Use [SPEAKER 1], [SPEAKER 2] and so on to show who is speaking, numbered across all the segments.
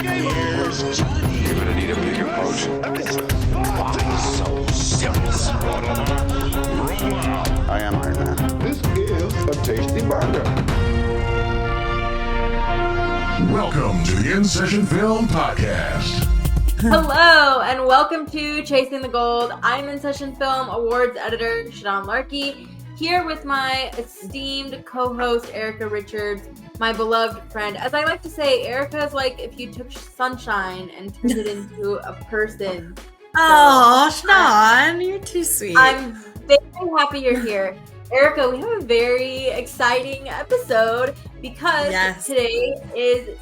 [SPEAKER 1] Here's Johnny. You're gonna need a bigger boat. So simple.
[SPEAKER 2] I am Iron Man.
[SPEAKER 3] This is a tasty burger.
[SPEAKER 4] Welcome to the In Session Film Podcast.
[SPEAKER 5] Hello, and welcome to Chasing the Gold. I'm In Session Film Awards editor Shadan and Erica, here with my esteemed co-host Erica Richards, my beloved friend. As I like to say, Erica is like if you took sunshine and turned it into a person.
[SPEAKER 6] Oh, Shadan, you're too sweet.
[SPEAKER 5] I'm very happy you're here. Erica, we have a very exciting episode because today is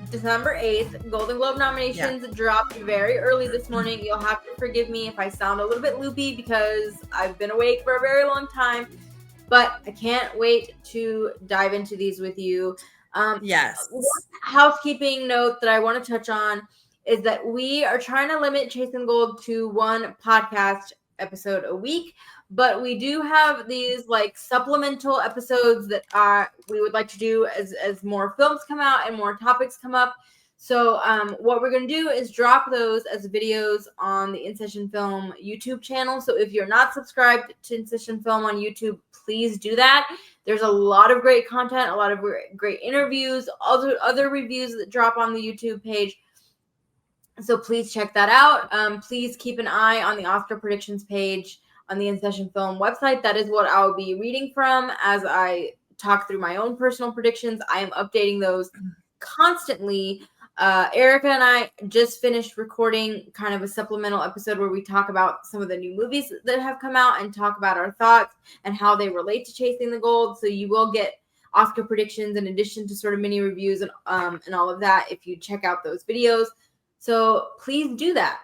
[SPEAKER 5] December 8th. Golden Globe nominations dropped very early this morning. You'll have to forgive me if I sound a little bit loopy because I've been awake for a very long time, but I can't wait to dive into these with you. One housekeeping note that I want to touch on is that we are trying to limit Chasing Gold to one podcast episode a week, but we do have these like supplemental episodes that we would like to do as more films come out and more topics come up. So what we're going to do is drop those as videos on the In Session Film YouTube channel. So if you're not subscribed to In Session Film on YouTube, please do that. There's a lot of great content, a lot of great interviews, other reviews that drop on the YouTube page. So please check that out. Please keep an eye on the Oscar predictions page on the In Session Film website. That is what I'll be reading from as I talk through my own personal predictions. I am updating those constantly. Erica and I just finished recording kind of a supplemental episode where we talk about some of the new movies that have come out and talk about our thoughts and how they relate to Chasing the Gold. So you will get Oscar predictions in addition to sort of mini reviews and all of that if you check out those videos. So please do that.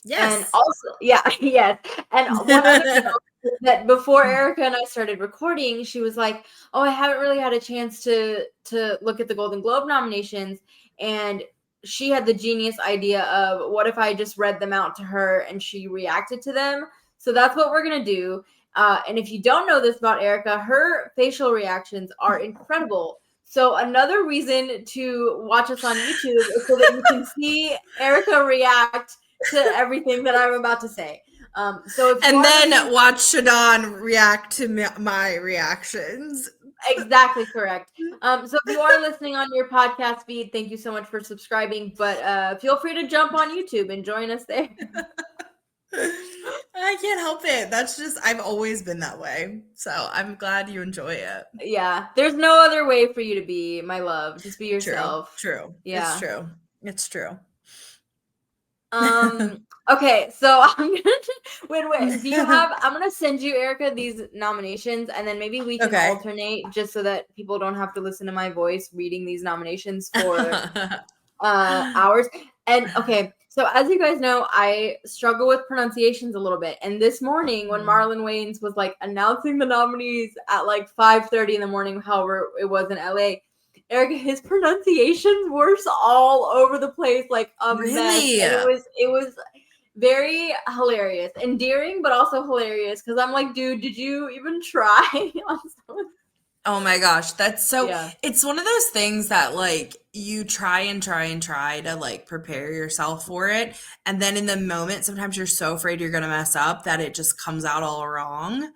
[SPEAKER 6] Yes.
[SPEAKER 5] And also, yes. And one other note that before Erica and I started recording, she was like, "Oh, I haven't really had a chance to look at the Golden Globe nominations." And she had the genius idea of what if I just read them out to her and she reacted to them. So that's what we're going to do. And if you don't know this about Erica, her facial reactions are incredible. So another reason to watch us on YouTube is so that you can see Erica react to everything that I'm about to say. So if
[SPEAKER 6] watch Shadan react to my reactions.
[SPEAKER 5] Exactly correct. So if you are listening on your podcast feed, thank you so much for subscribing. But feel free to jump on YouTube and join us there.
[SPEAKER 6] I can't help it. That's just, I've always been that way. So I'm glad you enjoy it.
[SPEAKER 5] Yeah. There's no other way for you to be, my love. Just be yourself.
[SPEAKER 6] True.
[SPEAKER 5] Yeah.
[SPEAKER 6] It's true.
[SPEAKER 5] Okay, so I'm gonna do you have I'm gonna send you, Erica, these nominations, and then maybe we can alternate just so that people don't have to listen to my voice reading these nominations for hours. And okay, so as you guys know, I struggle with pronunciations a little bit. And this morning when Marlon Wayans was like announcing the nominees at like 5:30 in the morning, however it was in LA, Erica, his pronunciations were all over the place, like a mess. And it was very hilarious, endearing, but also hilarious. Because I'm like, dude, did you even try?
[SPEAKER 6] Oh my gosh, that's so. Yeah. It's one of those things that like you try to like prepare yourself for it, and then in the moment, sometimes you're so afraid you're gonna mess up that it just comes out all wrong.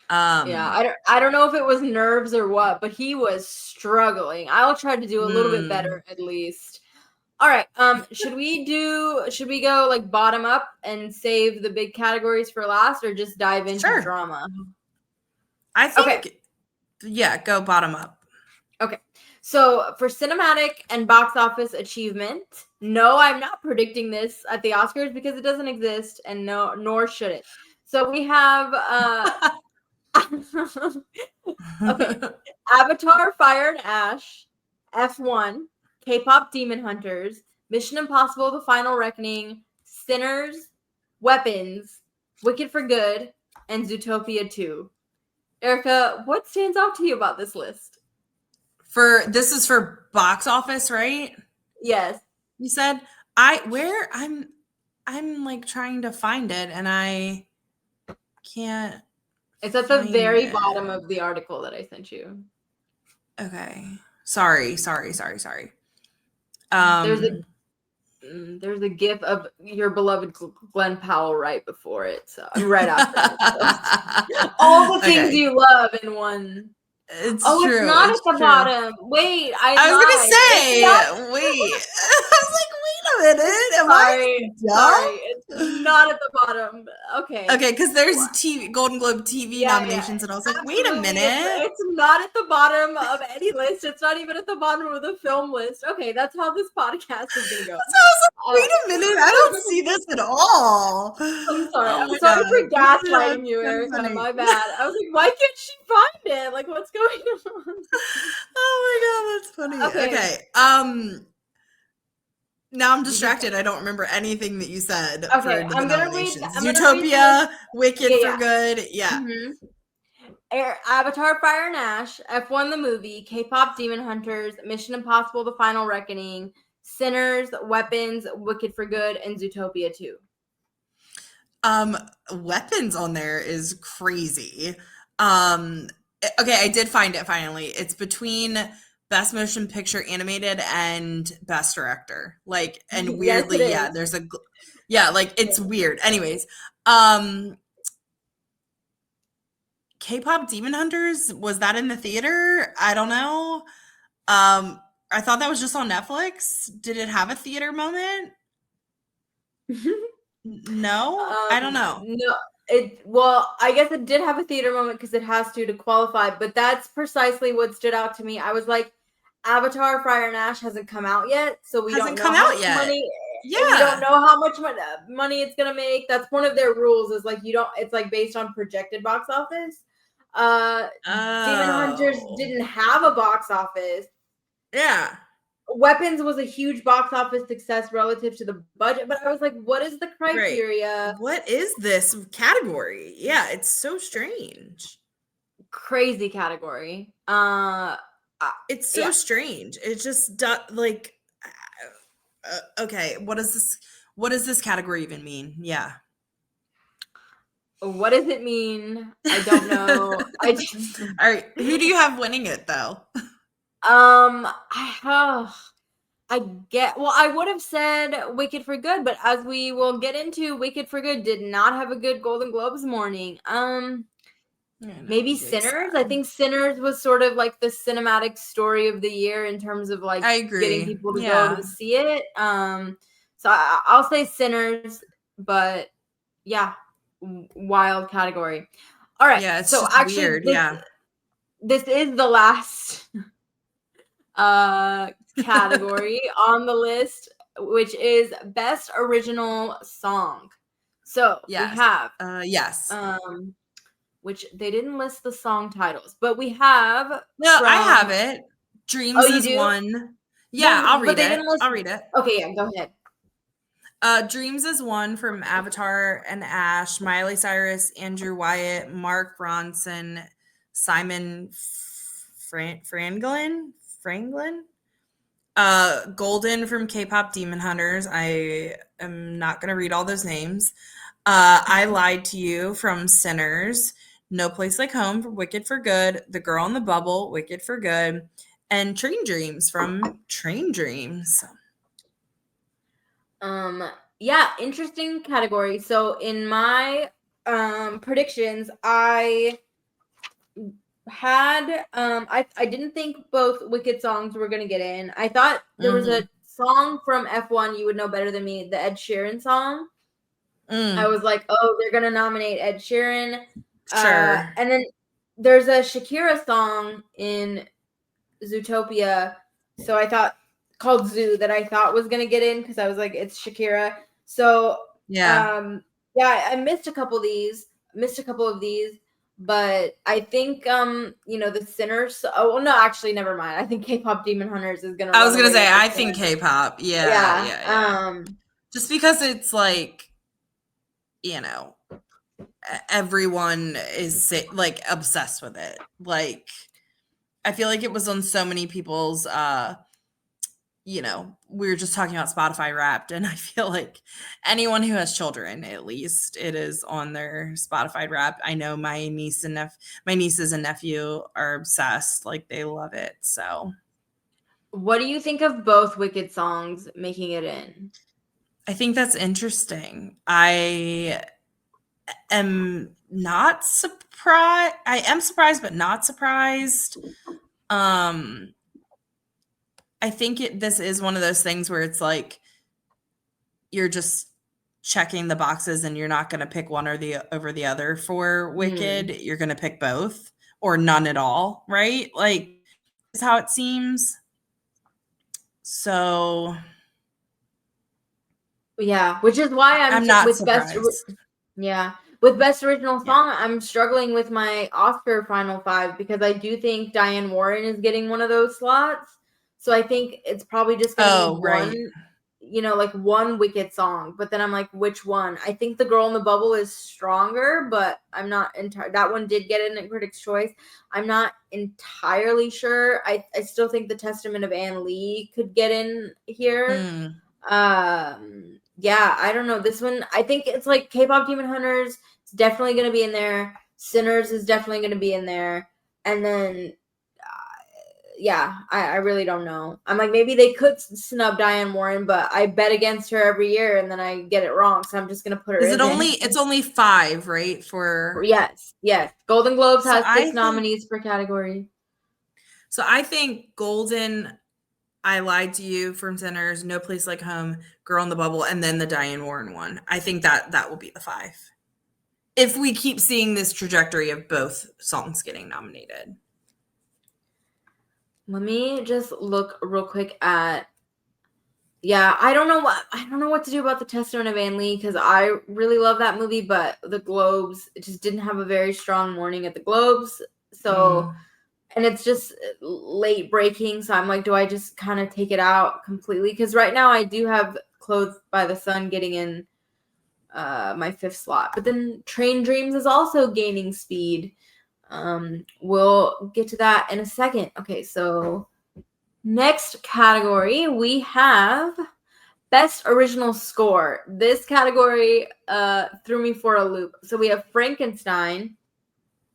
[SPEAKER 5] I don't know if it was nerves or what, but he was struggling. I'll try to do a little bit better at least. All right. Should we go like bottom up and save the big categories for last, or just dive into drama?
[SPEAKER 6] I think go bottom up.
[SPEAKER 5] Okay. So for cinematic and box office achievement, no, I'm not predicting this at the Oscars because it doesn't exist, and nor should it. So we have okay. Avatar, Fire and Ash, F1, K-pop Demon Hunters, Mission Impossible: The Final Reckoning, Sinners, Weapons, Wicked for Good, and Zootopia 2. Erica, what stands out to you about this list?
[SPEAKER 6] This is for box office, right?
[SPEAKER 5] Yes.
[SPEAKER 6] You said I'm like trying to find it and I can't.
[SPEAKER 5] It's at the very bottom of the article that I sent you.
[SPEAKER 6] Okay. Sorry.
[SPEAKER 5] There's a gif of your beloved Glenn Powell right before it, so right after it. All the things you love in one.
[SPEAKER 6] It's
[SPEAKER 5] true.
[SPEAKER 6] It's
[SPEAKER 5] not at the bottom. Wait, I
[SPEAKER 6] was gonna say. Wait. I was like, wait a minute. Am I dumb?
[SPEAKER 5] Sorry, it's not at the bottom. Okay.
[SPEAKER 6] Okay, because there's Golden Globe TV nominations, and I was like, wait a minute.
[SPEAKER 5] It's not at the bottom of any list. It's not even at the bottom of the film list. Okay, that's how this podcast is gonna go.
[SPEAKER 6] So I was like, wait a minute, I don't see this at all.
[SPEAKER 5] I'm sorry. I'm sorry for gaslighting you, Erica. My bad. I was like, why can't she find it? Like, what's going on?
[SPEAKER 6] Oh my god, that's funny. Okay. Now I'm distracted. I don't remember anything that you said.
[SPEAKER 5] Okay, I'm gonna read.
[SPEAKER 6] Zootopia, Wicked for Good. Yeah.
[SPEAKER 5] Avatar, Fire and Ash, F1 the movie, K-pop Demon Hunters, Mission Impossible: The Final Reckoning, Sinners, Weapons, Wicked for Good, and Zootopia 2.
[SPEAKER 6] Weapons on there is crazy. Okay, I did find it finally. It's between Best Motion Picture Animated and Best Director. Like, and weirdly, there's it's weird. Anyways, K-pop Demon Hunters, was that in the theater? I don't know. I thought that was just on Netflix. Did it have a theater moment? No? I don't know.
[SPEAKER 5] No. I guess it did have a theater moment because it has to qualify, but that's precisely what stood out to me. I was like, Avatar, Fire and Ash hasn't come out yet, so we don't know how much money. Yeah, we don't know how much money it's gonna make. That's one of their rules. Is like it's like based on projected box office. Demon Hunters didn't have a box office.
[SPEAKER 6] Yeah.
[SPEAKER 5] Weapons was a huge box office success relative to the budget, but I was like, what is the criteria?
[SPEAKER 6] Right. What is this category? Yeah, it's so strange.
[SPEAKER 5] Crazy category.
[SPEAKER 6] It's so strange. It's just like, okay, what does this category even mean? Yeah.
[SPEAKER 5] What does it mean? I don't know.
[SPEAKER 6] All right, who do you have winning it though?
[SPEAKER 5] I would have said Wicked for Good, but as we will get into, Wicked for Good did not have a good Golden Globes morning. Maybe Sinners. I think Sinners was sort of like the cinematic story of the year in terms of like getting people to go to see it. So I'll say Sinners, but yeah, wild category. All right.
[SPEAKER 6] Yeah, it's
[SPEAKER 5] so
[SPEAKER 6] just
[SPEAKER 5] actually
[SPEAKER 6] weird.
[SPEAKER 5] This is the last category on the list, which is Best Original Song. So we have which they didn't list the song titles, but we have.
[SPEAKER 6] No, I have it. Dreams is one. Yeah, I'll read it. I'll read it.
[SPEAKER 5] Okay, yeah, go ahead.
[SPEAKER 6] Dreams is one from Avatar and Ash, Miley Cyrus, Andrew Wyatt, Mark Ronson, Simon Franklin. Golden from K-pop Demon Hunters. I am not going to read all those names. I Lied to You from Sinners. No Place Like Home from Wicked for Good. The Girl in the Bubble, Wicked for Good. And Train Dreams from Train Dreams.
[SPEAKER 5] Yeah, interesting category. So in my predictions, I had I didn't think both Wicked songs were gonna get in. I thought there was a song from F1 you would know better than me, the Ed Sheeran song. I was like, oh, they're gonna nominate Ed Sheeran.
[SPEAKER 6] Sure.
[SPEAKER 5] And then there's a Shakira song in Zootopia, so I thought called Zoo that I thought was gonna get in because I was like, it's Shakira. So I missed a couple of these, but I think the Sinners. Oh well, no, actually, never mind. I think K-pop Demon Hunters is gonna.
[SPEAKER 6] I was gonna say I think K-pop. Yeah. Just because it's like, everyone is like obsessed with it. Like, I feel like it was on so many people's we were just talking about Spotify Wrapped, and I feel like anyone who has children, at least, it is on their Spotify Wrapped. I know my nieces and nephew are obsessed. Like, they love it. So
[SPEAKER 5] What do you think of both Wicked songs making it in?
[SPEAKER 6] I think that's interesting. I am not surprised. I am surprised, but not surprised. I think this is one of those things where it's like you're just checking the boxes and you're not going to pick one or the over the other for Wicked. You're going to pick both or none at all, right? Like, is how it seems. So
[SPEAKER 5] yeah, which is why
[SPEAKER 6] I'm not
[SPEAKER 5] with
[SPEAKER 6] surprised.
[SPEAKER 5] with best original song, I'm struggling with my Oscar final 5 because I do think Diane Warren is getting one of those slots. So I think it's probably just going to be one, like one Wicked song. But then I'm like, which one? I think The Girl in the Bubble is stronger, but I'm not entirely. That one did get in at Critics' Choice. I'm not entirely sure. I still think The Testament of Anne Lee could get in here. Yeah, I don't know. This one, I think it's like K-pop Demon Hunters. It's definitely going to be in there. Sinners is definitely going to be in there. And then, I really don't know. I'm like, maybe they could snub Diane Warren, but I bet against her every year and then I get it wrong. So I'm just going to put her in.
[SPEAKER 6] It's only 5, right?
[SPEAKER 5] Yes. Golden Globes has 6 nominees per category.
[SPEAKER 6] So I think Golden, I Lied to You, From Sinners, No Place Like Home, Girl in the Bubble, and then the Diane Warren one. I think that will be the 5. If we keep seeing this trajectory of both songs getting nominated.
[SPEAKER 5] Let me just look real quick at. Yeah, I don't know what to do about The Testament of Anne Lee because I really love that movie, but the Globes, it just didn't have a very strong morning at the Globes. So, and it's just late breaking. So I'm like, do I just kind of take it out completely? Because right now I do have Clothed by the Sun getting in my 5th slot. But then Train Dreams is also gaining speed. We'll get to that in a second. Okay, so next category, we have Best Original Score. This category threw me for a loop. So we have Frankenstein,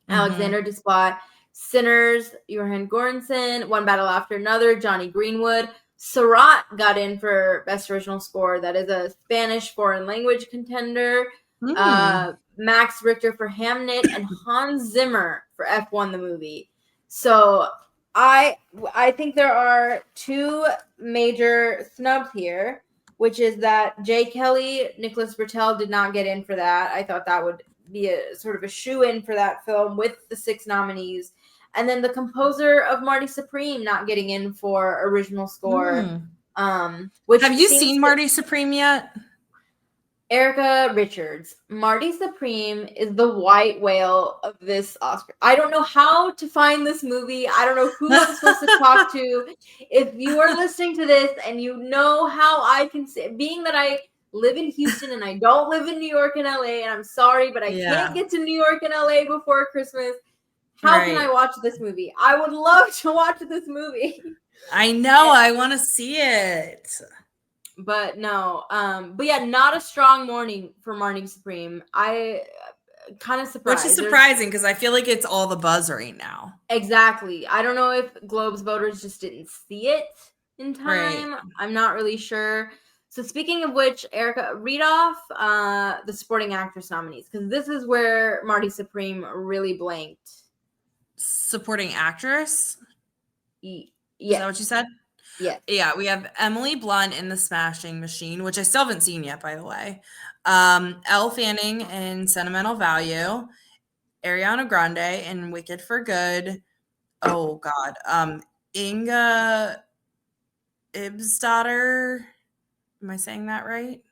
[SPEAKER 5] Alexander Desplat, Sinners, Johan Göransson, One Battle After Another, Johnny Greenwood. Surat got in for Best Original Score. That is a Spanish foreign language contender. Max Richter for Hamnet, and Hans Zimmer for F1 the movie. So I think there are 2 major snubs here, which is that Jay Kelly, Nicholas Bertel did not get in for that. I thought that would be a sort of a shoe-in for that film with the 6 nominees. And then the composer of Marty Supreme not getting in for original score. Which
[SPEAKER 6] have you seen Marty Supreme yet?
[SPEAKER 5] Erica Richards. Marty Supreme is the white whale of this Oscar. I don't know how to find this movie. I don't know who I'm supposed to talk to. If you are listening to this and you know how I can say, being that I live in Houston and I don't live in New York and LA, and I'm sorry, but I can't get to New York and LA before Christmas. How can I watch this movie? I would love to watch this movie.
[SPEAKER 6] I know. I want to see it.
[SPEAKER 5] But no, but yeah, not a strong morning for Marty Supreme. I kind of surprised.
[SPEAKER 6] Which is surprising because I feel like it's all the buzz right now.
[SPEAKER 5] Exactly. I don't know if Globes voters just didn't see it in time. Right. I'm not really sure. So speaking of which, Erica, read off the supporting actress nominees because this is where Marty Supreme really blanked.
[SPEAKER 6] Supporting actress?
[SPEAKER 5] Yeah.
[SPEAKER 6] Is that what you said?
[SPEAKER 5] Yeah.
[SPEAKER 6] Yeah, we have Emily Blunt in The Smashing Machine, which I still haven't seen yet, by the way. Elle Fanning in Sentimental Value. Ariana Grande in Wicked for Good. Oh, God. Inga Ibsdottir. Am I saying that right?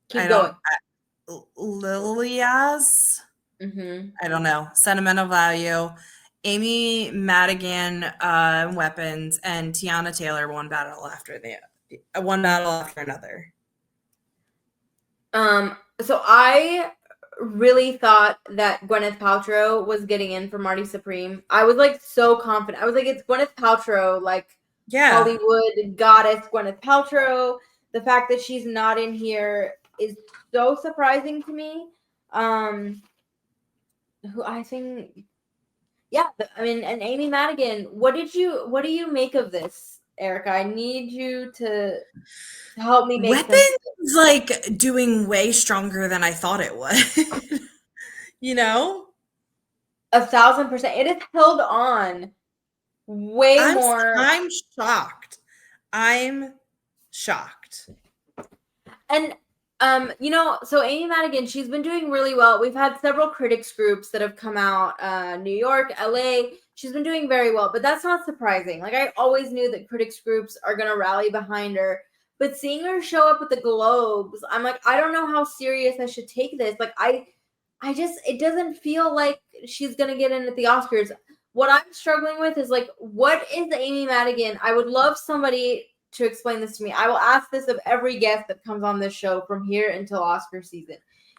[SPEAKER 5] Keep going.
[SPEAKER 6] Lilias. I don't know. Sentimental Value. Amy Madigan, Weapons, and Tiana Taylor, One Battle After Another.
[SPEAKER 5] So I really thought that Gwyneth Paltrow was getting in for Marty Supreme. I was like so confident. I was like, it's Gwyneth Paltrow, like Hollywood goddess Gwyneth Paltrow. The fact that she's not in here is so surprising to me. Who I think. Yeah, I mean, and Amy Madigan, what do you make of this Erica. I need you to help me make
[SPEAKER 6] Weapons
[SPEAKER 5] sense.
[SPEAKER 6] like doing way stronger than I thought it would. You know?
[SPEAKER 5] 1,000%. It has held on way more.
[SPEAKER 6] I'm shocked. I'm shocked.
[SPEAKER 5] And so Amy Madigan, she's been doing really well. We've had several critics groups that have come out, New York, LA. She's been doing very well, but that's not surprising. Like, I always knew that critics groups are going to rally behind her. But seeing her show up at the Globes, I'm like, I don't know how serious I should take this. Like, I just, it doesn't feel like she's going to get in at the Oscars. What I'm struggling with is, like, what is Amy Madigan? I would love somebody to explain this to me. I will ask this of every guest that comes on this show from here until Oscar season.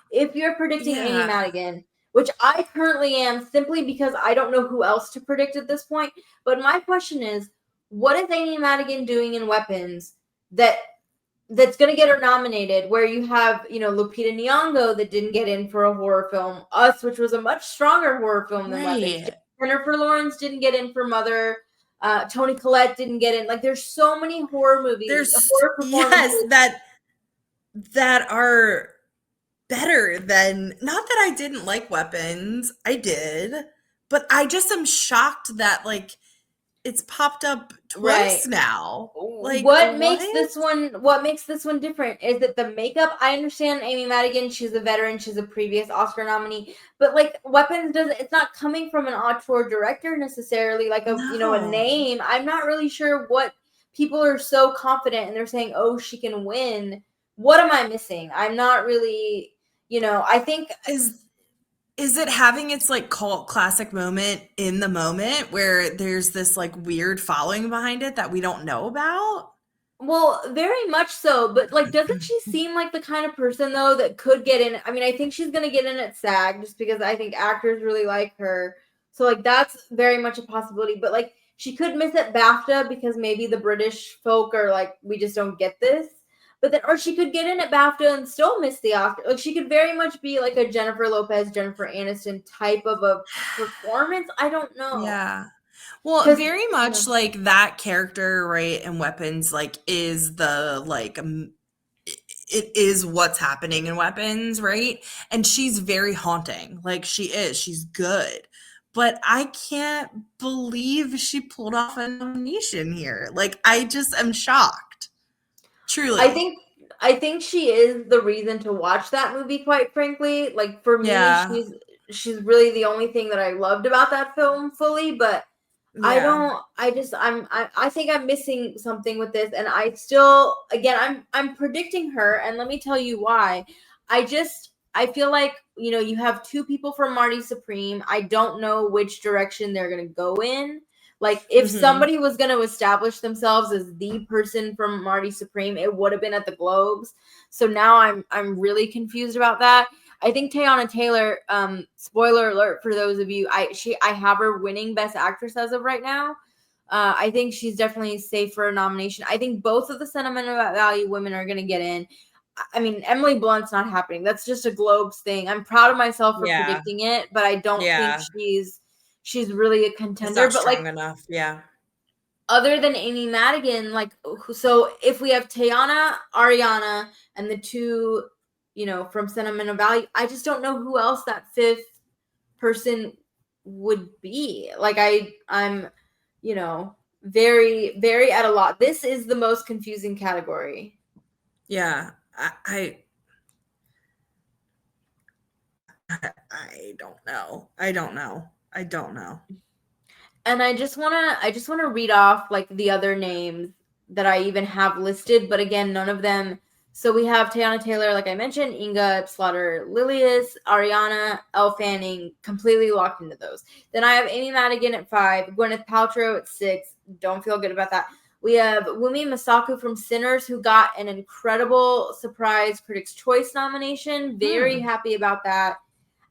[SPEAKER 5] If you're predicting Amy Madigan, which I currently am simply because I don't know who else to predict at this point, but my question is, what is Amy Madigan doing in Weapons that's going to get her nominated, where you have, Lupita Nyong'o that didn't get in for a horror film, Us, which was a much stronger horror film than Weapons. Jennifer Lawrence didn't get in for Mother. Toni Collette didn't get in. Like, there's so many horror movies, horror performances
[SPEAKER 6] that are better than. Not that I didn't like Weapons, I did, but I just am shocked that like it's popped up twice now. Like,
[SPEAKER 5] what makes this one different is that the makeup. I understand Amy Madigan, she's a veteran, she's a previous Oscar nominee, but like Weapons it's not coming from an auteur director necessarily, like a name. I'm not really sure what people are so confident and they're saying, oh, she can win. What am I missing? I'm not really, I think
[SPEAKER 6] Is it having its like cult classic moment in the moment where there's this like weird following behind it that we don't know about?
[SPEAKER 5] Well, very much so, but like, doesn't she seem like the kind of person though that could get in? I mean, I think she's gonna get in at SAG just because I think actors really like her. So like, that's very much a possibility. But like, she could miss at BAFTA because maybe the British folk are like, we just don't get this. But then, or she could get in at BAFTA and still miss the Oscar. Like, she could very much be like a Jennifer Lopez, Jennifer Aniston type of a performance. I don't know.
[SPEAKER 6] Yeah. Well, very much like that character, right, in Weapons, like, is the, like, it is what's happening in Weapons, right? And she's very haunting. Like, she's good. But I can't believe she pulled off a nomination here. Like, I just am shocked. Truly.
[SPEAKER 5] I think she is the reason to watch that movie, quite frankly. Like, for me, she's really the only thing that I loved about that film fully, but I think I'm missing something with this, and I still, again, I'm predicting her, and let me tell you why. I feel like, you have two people from Marty Supreme. I don't know which direction they're going to go in. Like, if somebody was going to establish themselves as the person from Marty Supreme, it would have been at the Globes. So now I'm really confused about that. I think Teyana Taylor, spoiler alert for those of you, I have her winning Best Actress as of right now. I think she's definitely safe for a nomination. I think both of the sentimental value women are going to get in. I mean, Emily Blunt's not happening. That's just a Globes thing. I'm proud of myself for predicting it, but I don't think she's really a contender.
[SPEAKER 6] It's not strong enough. Yeah.
[SPEAKER 5] Other than Amy Madigan, like, so if we have Teyana, Ariana, and the two, from Sentimental Value, I just don't know who else that fifth person would be. Like, I'm, very, very at a lot. This is the most confusing category.
[SPEAKER 6] Yeah. I don't know. I don't know.
[SPEAKER 5] And I just want to read off like the other names that I even have listed, but again, none of them. So we have Teyana Taylor, like I mentioned, Inga Slaughter, Lilius, Ariana, Elle Fanning, completely locked into those. Then I have Amy Madigan at 5, Gwyneth Paltrow at 6. Don't feel good about that. We have Wumi Masaku from Sinners, who got an incredible surprise Critics' Choice nomination. Very happy about that.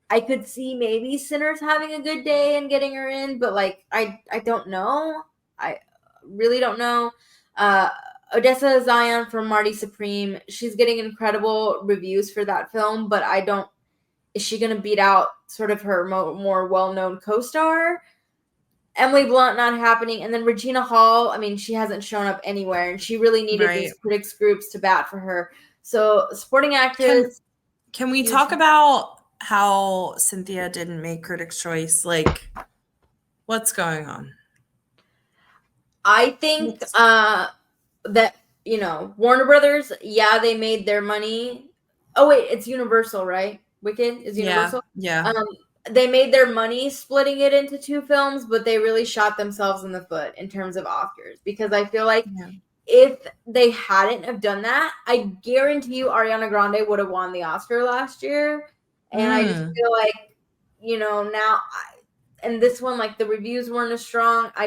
[SPEAKER 5] I could see maybe Sinners having a good day and getting her in, but like I don't know. I really don't know. Odessa Zion from Marty Supreme. She's getting incredible reviews for that film, but is she going to beat out sort of her more well-known co-star? Emily Blunt not happening, and then Regina Hall. I mean, she hasn't shown up anywhere, and she really needed these critics groups to bat for her. So supporting actress.
[SPEAKER 6] Can we talk about how Cynthia didn't make Critics' Choice? Like, what's going on?
[SPEAKER 5] I think that, you know, Warner Brothers, they made their money. Oh, wait, it's Universal, right? Wicked is Universal?
[SPEAKER 6] Yeah.
[SPEAKER 5] They made their money splitting it into 2 films, but they really shot themselves in the foot in terms of Oscars. Because I feel like if they hadn't have done that, I guarantee you Ariana Grande would have won the Oscar last year. And I just feel like, you know, now... And this one, like, the reviews weren't as strong. I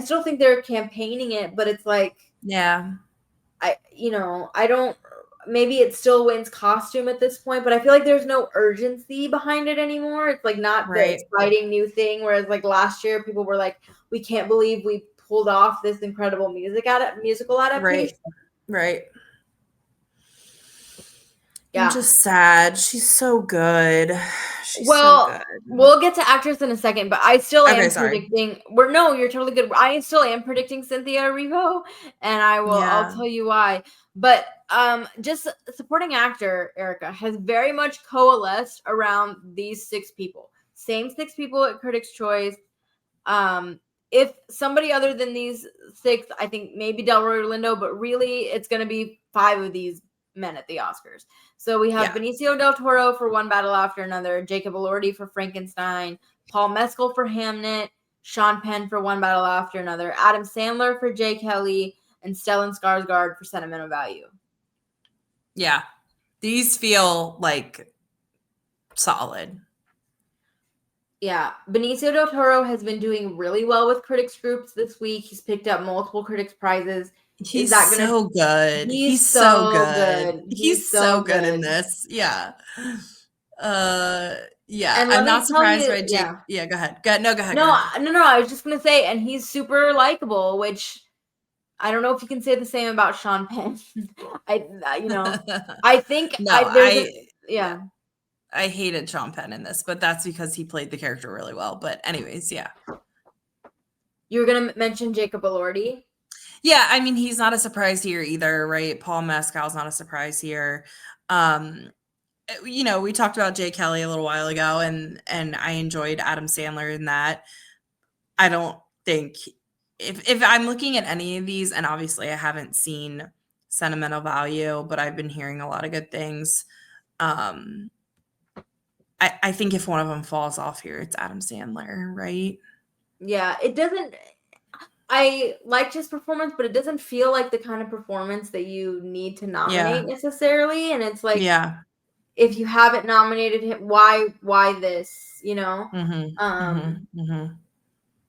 [SPEAKER 5] still think they're campaigning it, but it's like...
[SPEAKER 6] Yeah.
[SPEAKER 5] Maybe it still wins costume at this point, but I feel like there's no urgency behind it anymore. It's like not the exciting new thing. Whereas like last year, people were like, we can't believe we pulled off this incredible musical adaptation.
[SPEAKER 6] Right.
[SPEAKER 5] Yeah.
[SPEAKER 6] I'm just sad. She's so good.
[SPEAKER 5] We'll get to actress in a second, but I still am predicting. You're totally good. I still am predicting Cynthia Erivo, and I'll tell you why. But just supporting actor Erica has very much coalesced around these 6 people. Same 6 people at Critics' Choice. If somebody other than these 6, I think maybe Delroy Lindo, but really it's going to be 5 of these men at the Oscars. So we have Benicio del Toro for One Battle After Another, Jacob Elordi for Frankenstein, Paul Mescal for Hamnet, Sean Penn for One Battle After Another, Adam Sandler for Jay Kelly, and Stellan Skarsgård for Sentimental Value.
[SPEAKER 6] Yeah. These feel like solid.
[SPEAKER 5] Yeah. Benicio del Toro has been doing really well with critics groups this week. He's picked up multiple critics prizes.
[SPEAKER 6] He's so good. He's so good. He's so good in this. Yeah. Yeah. I'm not surprised by Jake. Yeah, go ahead. Go ahead.
[SPEAKER 5] No, I was just gonna say, and he's super likable, which I don't know if you can say the same about Sean Penn. I think
[SPEAKER 6] I hated Sean Penn in this, but that's because he played the character really well. But anyways, yeah.
[SPEAKER 5] You were gonna mention Jacob Elordi.
[SPEAKER 6] Yeah, I mean, he's not a surprise here either, right? Paul Mescal's not a surprise here. We talked about Jay Kelly a little while ago, and I enjoyed Adam Sandler in that. I don't think if I'm looking at any of these, and obviously I haven't seen Sentimental Value, but I've been hearing a lot of good things. I think if one of them falls off here, it's Adam Sandler, right?
[SPEAKER 5] Yeah, it doesn't. I liked his performance, but it doesn't feel like the kind of performance that you need to nominate necessarily. And it's like, if you haven't nominated him, why this? You know.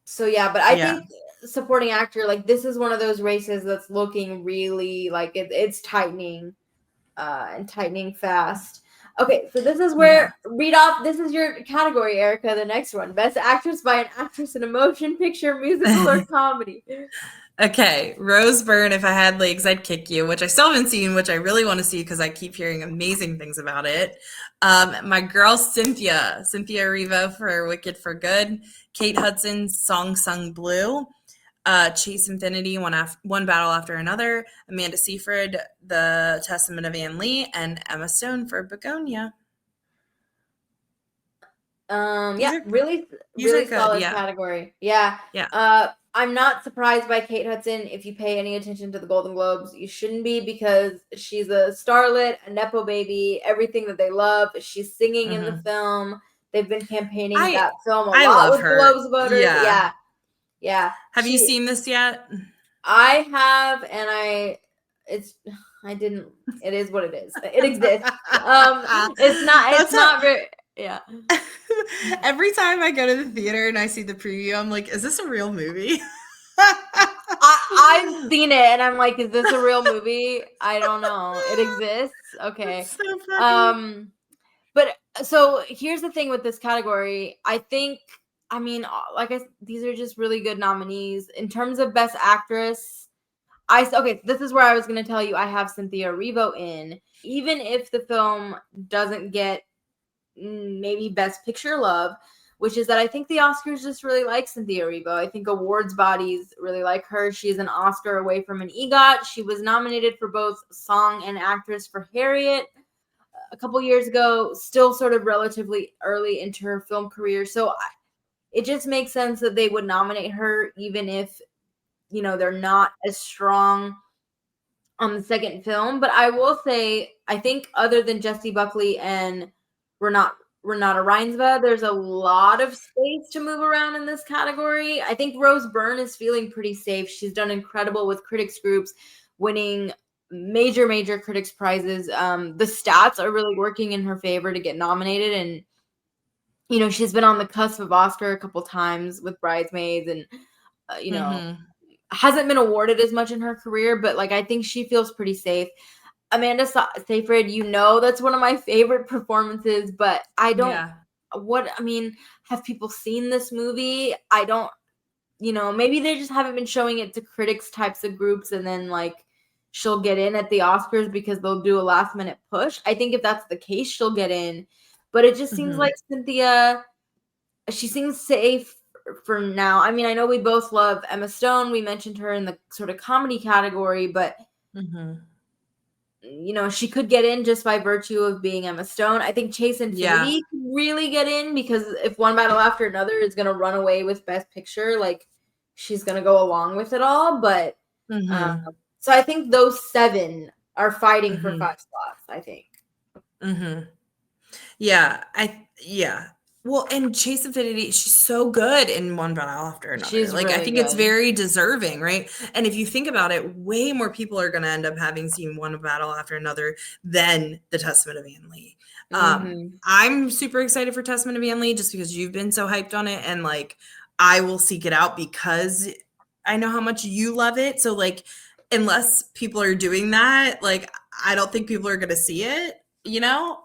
[SPEAKER 5] So but I think supporting actor, like, this is one of those races that's looking really like it's tightening, and tightening fast. Okay, so this is where this is your category, Erica. The next one, Best Actress by an Actress in a Motion Picture, Musical, or Comedy.
[SPEAKER 6] Okay, Rose Byrne, If I Had Legs, I'd Kick You, which I still haven't seen, which I really want to see because I keep hearing amazing things about it. My girl Cynthia Erivo for Wicked for Good, Kate Hudson's Song Sung Blue, Chase Infinity, One Battle After Another, Amanda Seyfried, The Testament of Anne Lee, and Emma Stone for Begonia.
[SPEAKER 5] Really solid category. Yeah. I'm not surprised by Kate Hudson. If you pay any attention to the Golden Globes, you shouldn't be, because she's a starlet, a nepo baby, everything that they love. She's singing in the film. They've been campaigning that film a lot with her. Globes voters. Yeah.
[SPEAKER 6] Have you seen this yet?
[SPEAKER 5] I have, and it is what it is. It exists. It's not very, yeah.
[SPEAKER 6] Every time I go to the theater and I see the preview, I'm like, is this a real movie?
[SPEAKER 5] I've seen it and I'm like, is this a real movie? I don't know. It exists. Okay.
[SPEAKER 6] That's so funny.
[SPEAKER 5] But so here's the thing with this category. I think, these are just really good nominees. In terms of Best Actress, this is where I was going to tell you I have Cynthia Erivo in. Even if the film doesn't get maybe Best Picture love, which is that I think the Oscars just really like Cynthia Erivo. I think awards bodies really like her. She's an Oscar away from an EGOT. She was nominated for both Song and Actress for Harriet a couple years ago, still sort of relatively early into her film career. So it just makes sense that they would nominate her, even if, you know, they're not as strong on the second film. But I will say, I think other than Jessie Buckley and Renata Reinsve, there's a lot of space to move around in this category. I think Rose Byrne is feeling pretty safe. She's done incredible with critics groups, winning major critics prizes. The stats are really working in her favor to get nominated, and you know, she's been on the cusp of Oscar a couple times with Bridesmaids, and you know, hasn't been awarded as much in her career, but like I think she feels pretty safe. Amanda Seyfried, you know, that's one of my favorite performances, but I don't have people seen this movie? I don't, you know, maybe they just haven't been showing it to critics types of groups, and then like she'll get in at the Oscars because they'll do a last minute push. I think if that's the case, she'll get in, but it just seems like Cynthia, she seems safe for now. I mean, I know we both love Emma Stone. We mentioned her in the sort of comedy category, but you know, she could get in just by virtue of being Emma Stone. I think Chase Infinity could really get in, because if One Battle After Another is going to run away with Best Picture, like she's going to go along with it all. But so I think those 7 are fighting for 5 slots, I think.
[SPEAKER 6] Well, and Chase Infinity, she's so good in One Battle After Another.
[SPEAKER 5] She's
[SPEAKER 6] like,
[SPEAKER 5] really
[SPEAKER 6] I think
[SPEAKER 5] good.
[SPEAKER 6] It's very deserving, right? And if you think about it, way more people are going to end up having seen One Battle After Another than The Testament of Anne Lee. I'm super excited for Testament of Anne Lee just because you've been so hyped on it, and like I will seek it out because I know how much you love it. So like, unless people are doing that, like I don't think people are going to see it, you know?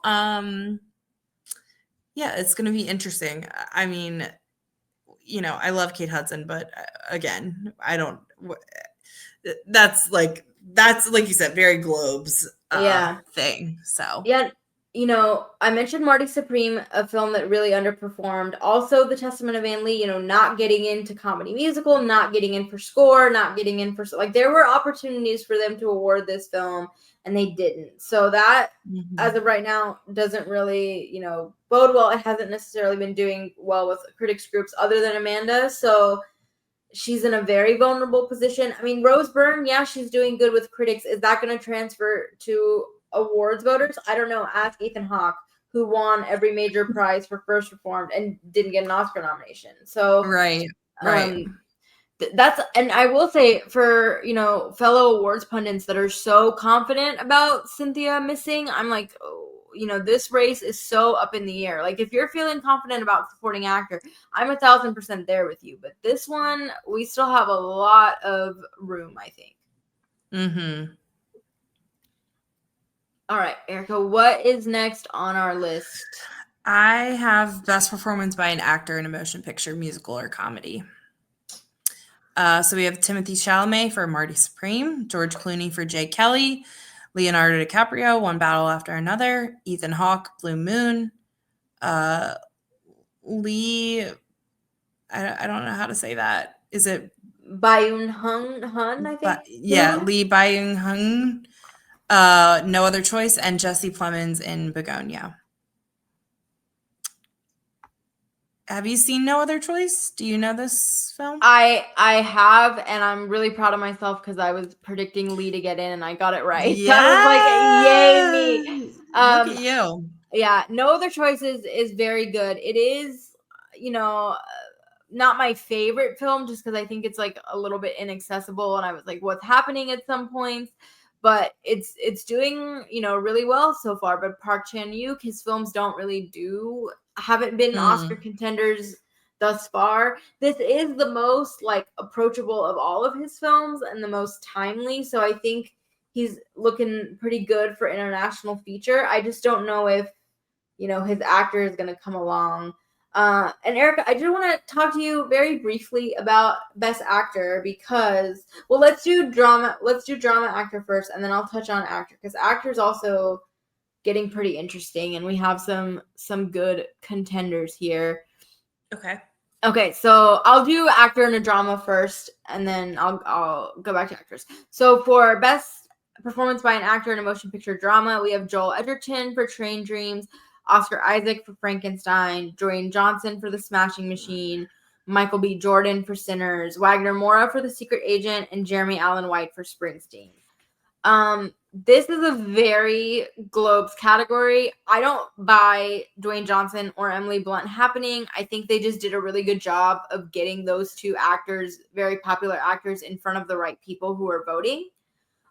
[SPEAKER 6] Yeah, it's going to be interesting. I mean, you know, I love Kate Hudson, but again, I don't. That's like you said, very Globes thing. So
[SPEAKER 5] yeah, you know, I mentioned Marty Supreme, a film that really underperformed. Also, The Testament of Anne Lee, you know, not getting into comedy musical, not getting in for score, not getting in for like there were opportunities for them to award this film, and they didn't. So that, as of right now, doesn't really, you know, bode well. It hasn't necessarily been doing well with critics groups other than Amanda. So she's in a very vulnerable position. I mean, Rose Byrne, yeah, she's doing good with critics. Is that going to transfer to awards voters? I don't know. Ask Ethan Hawke, who won every major prize for First Reformed and didn't get an Oscar nomination. So
[SPEAKER 6] right.
[SPEAKER 5] That's, and I will say, for, you know, fellow awards pundits that are so confident about Cynthia missing, I'm like, oh, you know, this race is so up in the air. Like, if you're feeling confident about supporting actor, I'm 1,000% there with you. But this one, we still have a lot of room, I think. All right, Erica, what is next on our list?
[SPEAKER 6] I have Best Performance by an Actor in a Motion Picture, Musical, or Comedy. So we have Timothée Chalamet for Marty Supreme, George Clooney for Jay Kelly, Leonardo DiCaprio, One Battle After Another, Ethan Hawke, Blue Moon, Lee, I don't know how to say that. Is it
[SPEAKER 5] Byung-hun, I think?
[SPEAKER 6] Lee Byung-hun, No Other Choice, and Jesse Plemons in Begonia. Have you seen No Other Choice? Do you know this film?
[SPEAKER 5] I have, and I'm really proud of myself because I was predicting Lee to get in, and I got it right.
[SPEAKER 6] Yeah.
[SPEAKER 5] So I was like, yay me.
[SPEAKER 6] Look at you.
[SPEAKER 5] Yeah, No Other Choice is very good. It is, you know, not my favorite film just because I think it's like a little bit inaccessible, and I was like, what's happening at some points? But it's doing, you know, really well so far. But Park Chan-wook, his films haven't been Oscar contenders thus far. This is the most like approachable of all of his films and the most timely. So I think he's looking pretty good for international feature. I just don't know if, you know, his actor is going to come along. And Erica, I do want to talk to you very briefly about Best Actor because, well, let's do drama actor first, and then I'll touch on actor because actor's also getting pretty interesting, and we have some good contenders here. Okay, so I'll do actor in a drama first, and then I'll go back to actors. So for best performance by an actor in a motion picture drama, we have Joel Edgerton for Train Dreams, Oscar Isaac for Frankenstein, Dwayne Johnson for The Smashing Machine, Michael B. Jordan for Sinners, Wagner Moura for The Secret Agent, and Jeremy Allen White for Springsteen. This is a very Globes category. I don't buy Dwayne Johnson or Emily Blunt happening. I think they just did a really good job of getting those two actors, very popular actors, in front of the right people who are voting.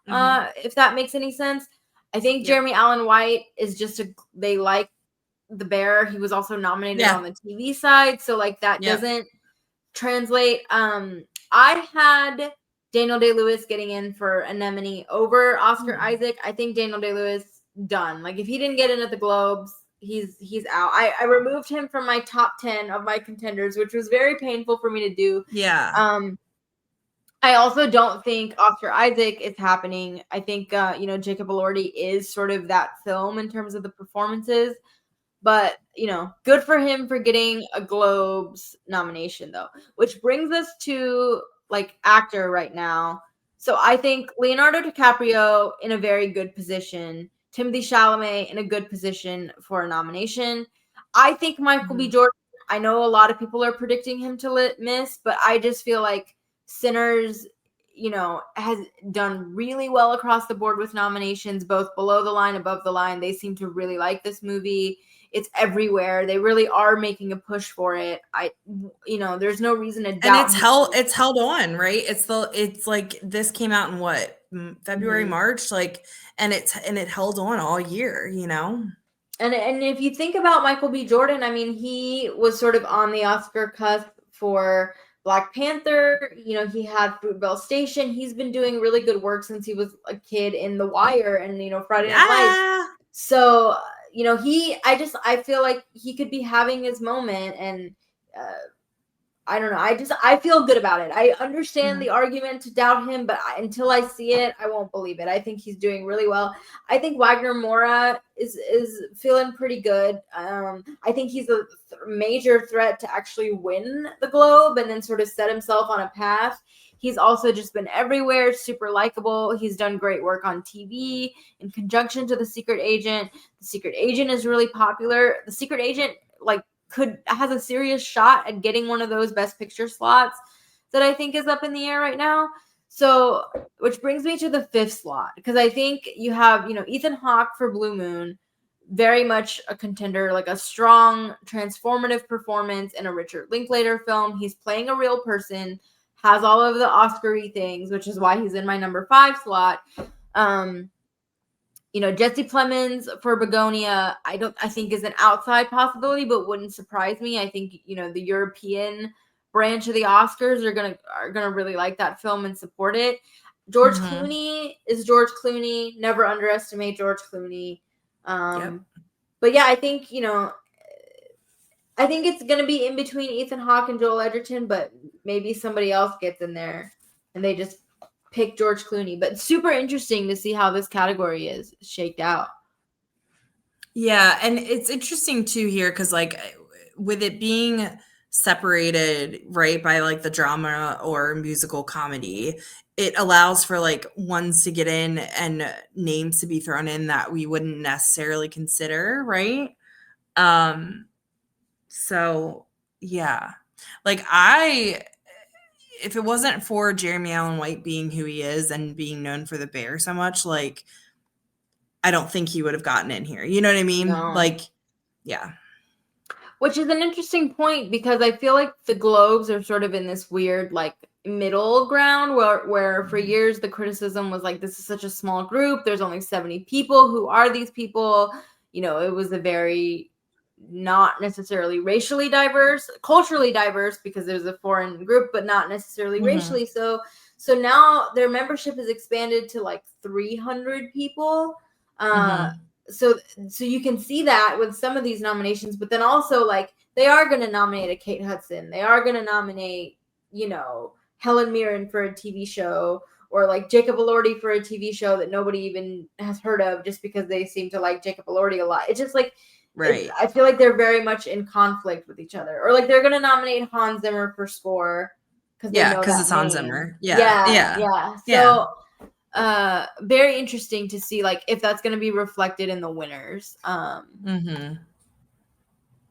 [SPEAKER 5] If that makes any sense. I think Jeremy Allen White is just they like The Bear. He was also nominated on the TV side, so like that doesn't translate. I had Daniel Day-Lewis getting in for Anemone over Oscar Isaac. I think Daniel Day-Lewis done. Like if he didn't get in at the Globes, he's out. I removed him from my top 10 of my contenders, which was very painful for me to do.
[SPEAKER 6] Yeah.
[SPEAKER 5] I also don't think Oscar Isaac is happening. I think Jacob Elordi is sort of that film in terms of the performances. But, good for him for getting a Globes nomination, though. Which brings us to, actor right now. So I think Leonardo DiCaprio in a very good position. Timothée Chalamet in a good position for a nomination. I think Michael B. Jordan, I know a lot of people are predicting him to miss, but I just feel like Sinners, has done really well across the board with nominations, both below the line, above the line. They seem to really like this movie. It's everywhere. They really are making a push for it. There's no reason to doubt.
[SPEAKER 6] And it's held on, right? It's like this came out in what, February, March, and it held on all year,
[SPEAKER 5] And if you think about Michael B. Jordan, I mean, he was sort of on the Oscar cusp for Black Panther. He had Fruitvale Station. He's been doing really good work since he was a kid in The Wire and Friday Night Lights. So I feel like he could be having his moment, and I don't know. I feel good about it. I understand the argument to doubt him, but until I see it, I won't believe it. I think he's doing really well. I think Wagner Moura is feeling pretty good. I think he's a major threat to actually win the Globe and then sort of set himself on a path. He's also just been everywhere, super likable. He's done great work on TV in conjunction to The Secret Agent. The Secret Agent is really popular. The Secret Agent, has a serious shot at getting one of those Best Picture slots that I think is up in the air right now. So, which brings me to the fifth slot, because I think you have, Ethan Hawke for Blue Moon, very much a contender, like a strong, transformative performance in a Richard Linklater film. He's playing a real person, has all of the Oscar-y things, which is why he's in my number 5 slot. Jesse Plemons for Begonia, I think is an outside possibility, but wouldn't surprise me. I think, the European branch of the Oscars are gonna really like that film and support it. George Clooney is George Clooney. Never underestimate George Clooney. But yeah, I think, I think it's gonna be in between Ethan Hawke and Joel Edgerton, but maybe somebody else gets in there and they just pick George Clooney. But super interesting to see how this category is shaked out.
[SPEAKER 6] Yeah, and it's interesting too here because with it being separated, right, by the drama or musical comedy, it allows for ones to get in and names to be thrown in that we wouldn't necessarily consider, right? So yeah, if it wasn't for Jeremy Allen White being who he is and being known for The Bear so much, I don't think he would have gotten in here. You know what I mean?
[SPEAKER 5] No.
[SPEAKER 6] Yeah.
[SPEAKER 5] Which is an interesting point, because I feel like the Globes are sort of in this weird, middle ground where for years the criticism was this is such a small group. There's only 70 people. Who are these people? It was a very not necessarily racially diverse, culturally diverse, because it was a foreign group, but not necessarily racially. So now their membership is expanded to 300 people. So you can see that with some of these nominations, but then also they are going to nominate a Kate Hudson. They are going to nominate, Helen Mirren for a TV show, or Jacob Elordi for a TV show that nobody even has heard of just because they seem to like Jacob Elordi a lot. It's just
[SPEAKER 6] Right.
[SPEAKER 5] I feel like they're very much in conflict with each other, or like they're gonna nominate Hans Zimmer for score because they know
[SPEAKER 6] because
[SPEAKER 5] that
[SPEAKER 6] it's Hans
[SPEAKER 5] name.
[SPEAKER 6] Zimmer.
[SPEAKER 5] Yeah. So, very interesting to see like if that's gonna be reflected in the winners.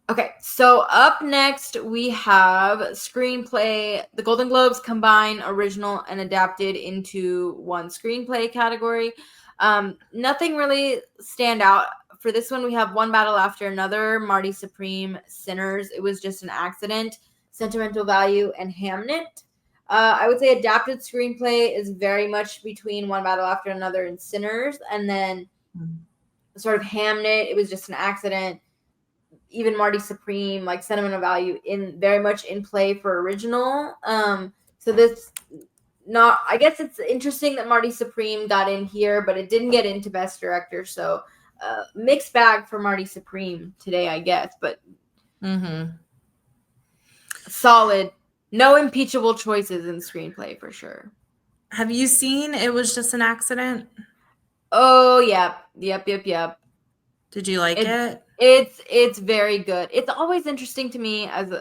[SPEAKER 5] Okay, so up next we have screenplay. The Golden Globes combine original and adapted into one screenplay category. Nothing really stand out. For this one, we have One Battle After Another, Marty Supreme, Sinners, It Was Just an Accident, Sentimental Value, and Hamnet. I would say adapted screenplay is very much between One Battle After Another and Sinners, and then sort of Hamnet, It Was Just an Accident, even Marty Supreme, like Sentimental Value, in very much in play for original. So this I guess it's interesting that Marty Supreme got in here, but it didn't get into Best Director. So mixed bag for Marty Supreme today, I guess, but solid. No impeachable choices in screenplay for sure.
[SPEAKER 6] Have you seen It Was Just an Accident?
[SPEAKER 5] Oh, yep.
[SPEAKER 6] Did you like it?
[SPEAKER 5] It's very good. It's always interesting to me as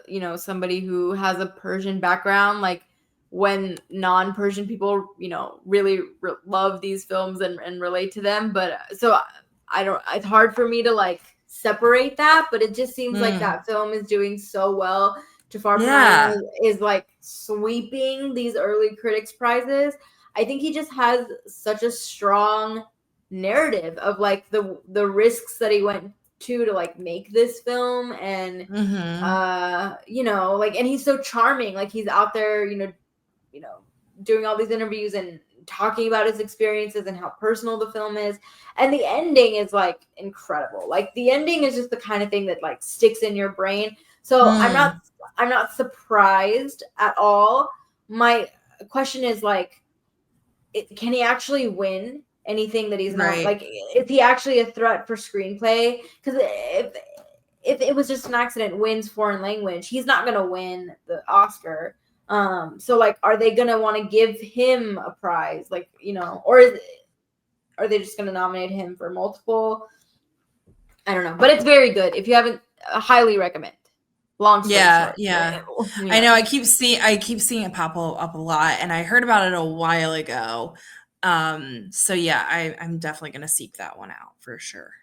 [SPEAKER 5] somebody who has a Persian background, like when non-Persian people, really love these films and relate to them. But so it's hard for me to like separate that, but it just seems like that film is doing so well. Jafar Panahi is like sweeping these early critics prizes. I think he just has such a strong narrative of like the risks that he went to like make this film, and like, and he's so charming, like he's out there doing all these interviews and talking about his experiences and how personal the film is, and the ending is like incredible. Like the ending is just the kind of thing that like sticks in your brain. So I'm not surprised at all. My question is like, can he actually win anything that he's not like? Is he actually a threat for screenplay? Because if It Was Just an Accident wins foreign language, he's not gonna win the Oscar. So like, are they gonna want to give him a prize, like, or are they just gonna nominate him for multiple? I don't know, but it's very good. If you haven't, highly recommend. Long story short.
[SPEAKER 6] Yeah. I know. I keep seeing it pop up a lot, and I heard about it a while ago. So yeah, I'm definitely gonna seek that one out for sure.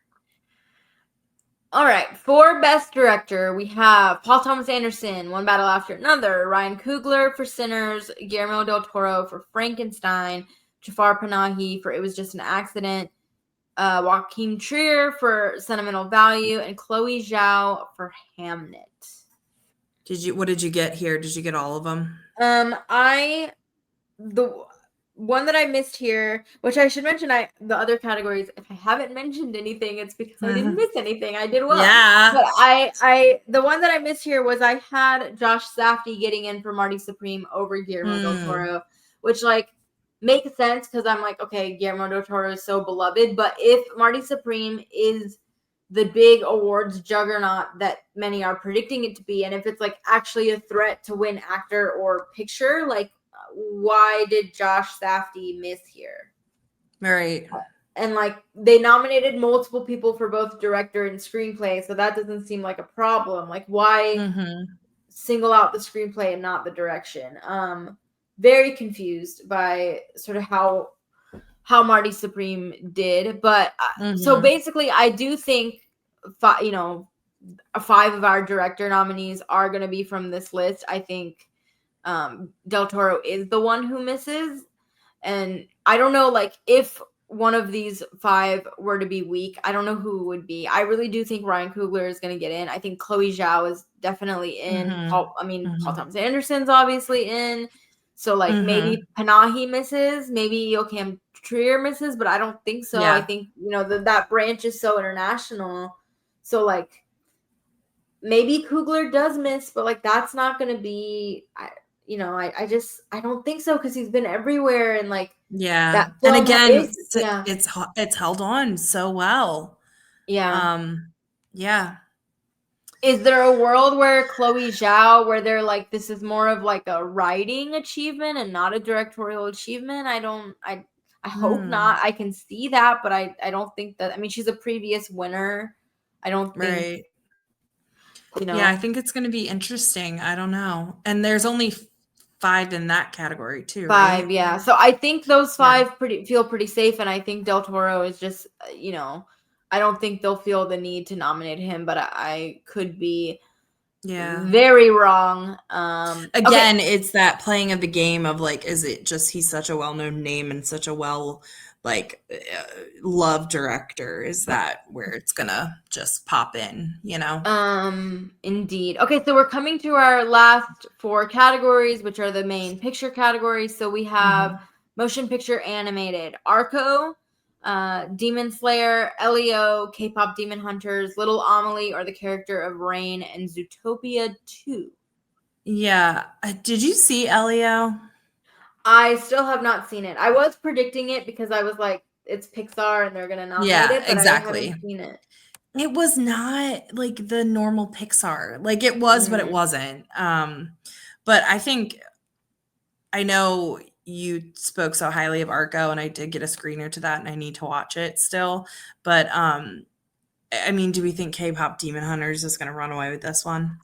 [SPEAKER 5] All right, for Best Director, we have Paul Thomas Anderson, One Battle After Another, Ryan Coogler for Sinners, Guillermo del Toro for Frankenstein, Jafar Panahi for It Was Just an Accident, Joaquin Trier for Sentimental Value, and Chloe Zhao for Hamnet.
[SPEAKER 6] What did you get here? Did you get all of them?
[SPEAKER 5] The one that I missed here, which I should mention, the other categories, if I haven't mentioned anything, it's because I didn't miss anything. I did well.
[SPEAKER 6] Yeah.
[SPEAKER 5] But the one that I missed here was I had Josh Safdie getting in for Marty Supreme over Guillermo del Toro, which like makes sense because I'm like, okay, Guillermo del Toro is so beloved, but if Marty Supreme is the big awards juggernaut that many are predicting it to be, and if it's like actually a threat to win actor or picture, like, why did Josh Safdie miss here?
[SPEAKER 6] Right.
[SPEAKER 5] And like, they nominated multiple people for both director and screenplay, so that doesn't seem like a problem. Like, why single out the screenplay and not the direction? Very confused by sort of how Marty Supreme did, but so basically, I do think 5 of our director nominees are going to be from this list. I think Del Toro is the one who misses, and I don't know, like, if one of these 5 were to be weak, I don't know who it would be. I really do think Ryan Coogler is going to get in. I think Chloe Zhao is definitely in. Paul Thomas Anderson's obviously in. So like, maybe Panahi misses, maybe Joachim Trier misses, but I don't think so. I think that branch is so international. So like, maybe Coogler does miss, but like, that's not going to be. I don't think so, because he's been everywhere, and like,
[SPEAKER 6] and again, it's held on so well.
[SPEAKER 5] Is there a world where Chloe Zhao, where they're like, this is more of like a writing achievement and not a directorial achievement? I hope not. I can see that, but I don't think that. I mean, she's a previous winner. I don't think,
[SPEAKER 6] Yeah, I think it's going to be interesting. I don't know. And there's only 5 in that category too,
[SPEAKER 5] 5,
[SPEAKER 6] right?
[SPEAKER 5] yeah. So I think those 5 feel pretty safe, and I think Del Toro is just, I don't think they'll feel the need to nominate him, but I could be very wrong.
[SPEAKER 6] Again, it's that playing of the game of like, is it just he's such a well-known name and such a loved director? Is that where it's gonna just pop in,
[SPEAKER 5] Indeed. Okay, so we're coming to our last 4 categories, which are the main picture categories. So we have motion picture animated, Arco, Demon Slayer, Leo, K-pop Demon Hunters, Little Amelie, or the character of Rain, and Zootopia 2.
[SPEAKER 6] Yeah. Did you see Leo?
[SPEAKER 5] I still have not seen it. I was predicting it because I was like, it's Pixar and they're going to nominate it, but
[SPEAKER 6] exactly.
[SPEAKER 5] I haven't seen it.
[SPEAKER 6] It was not like the normal Pixar. Like it was, but it wasn't. But I know you spoke so highly of Arco, and I did get a screener to that, and I need to watch it still. But I mean, do we think K-pop Demon Hunters is going to run away with this one?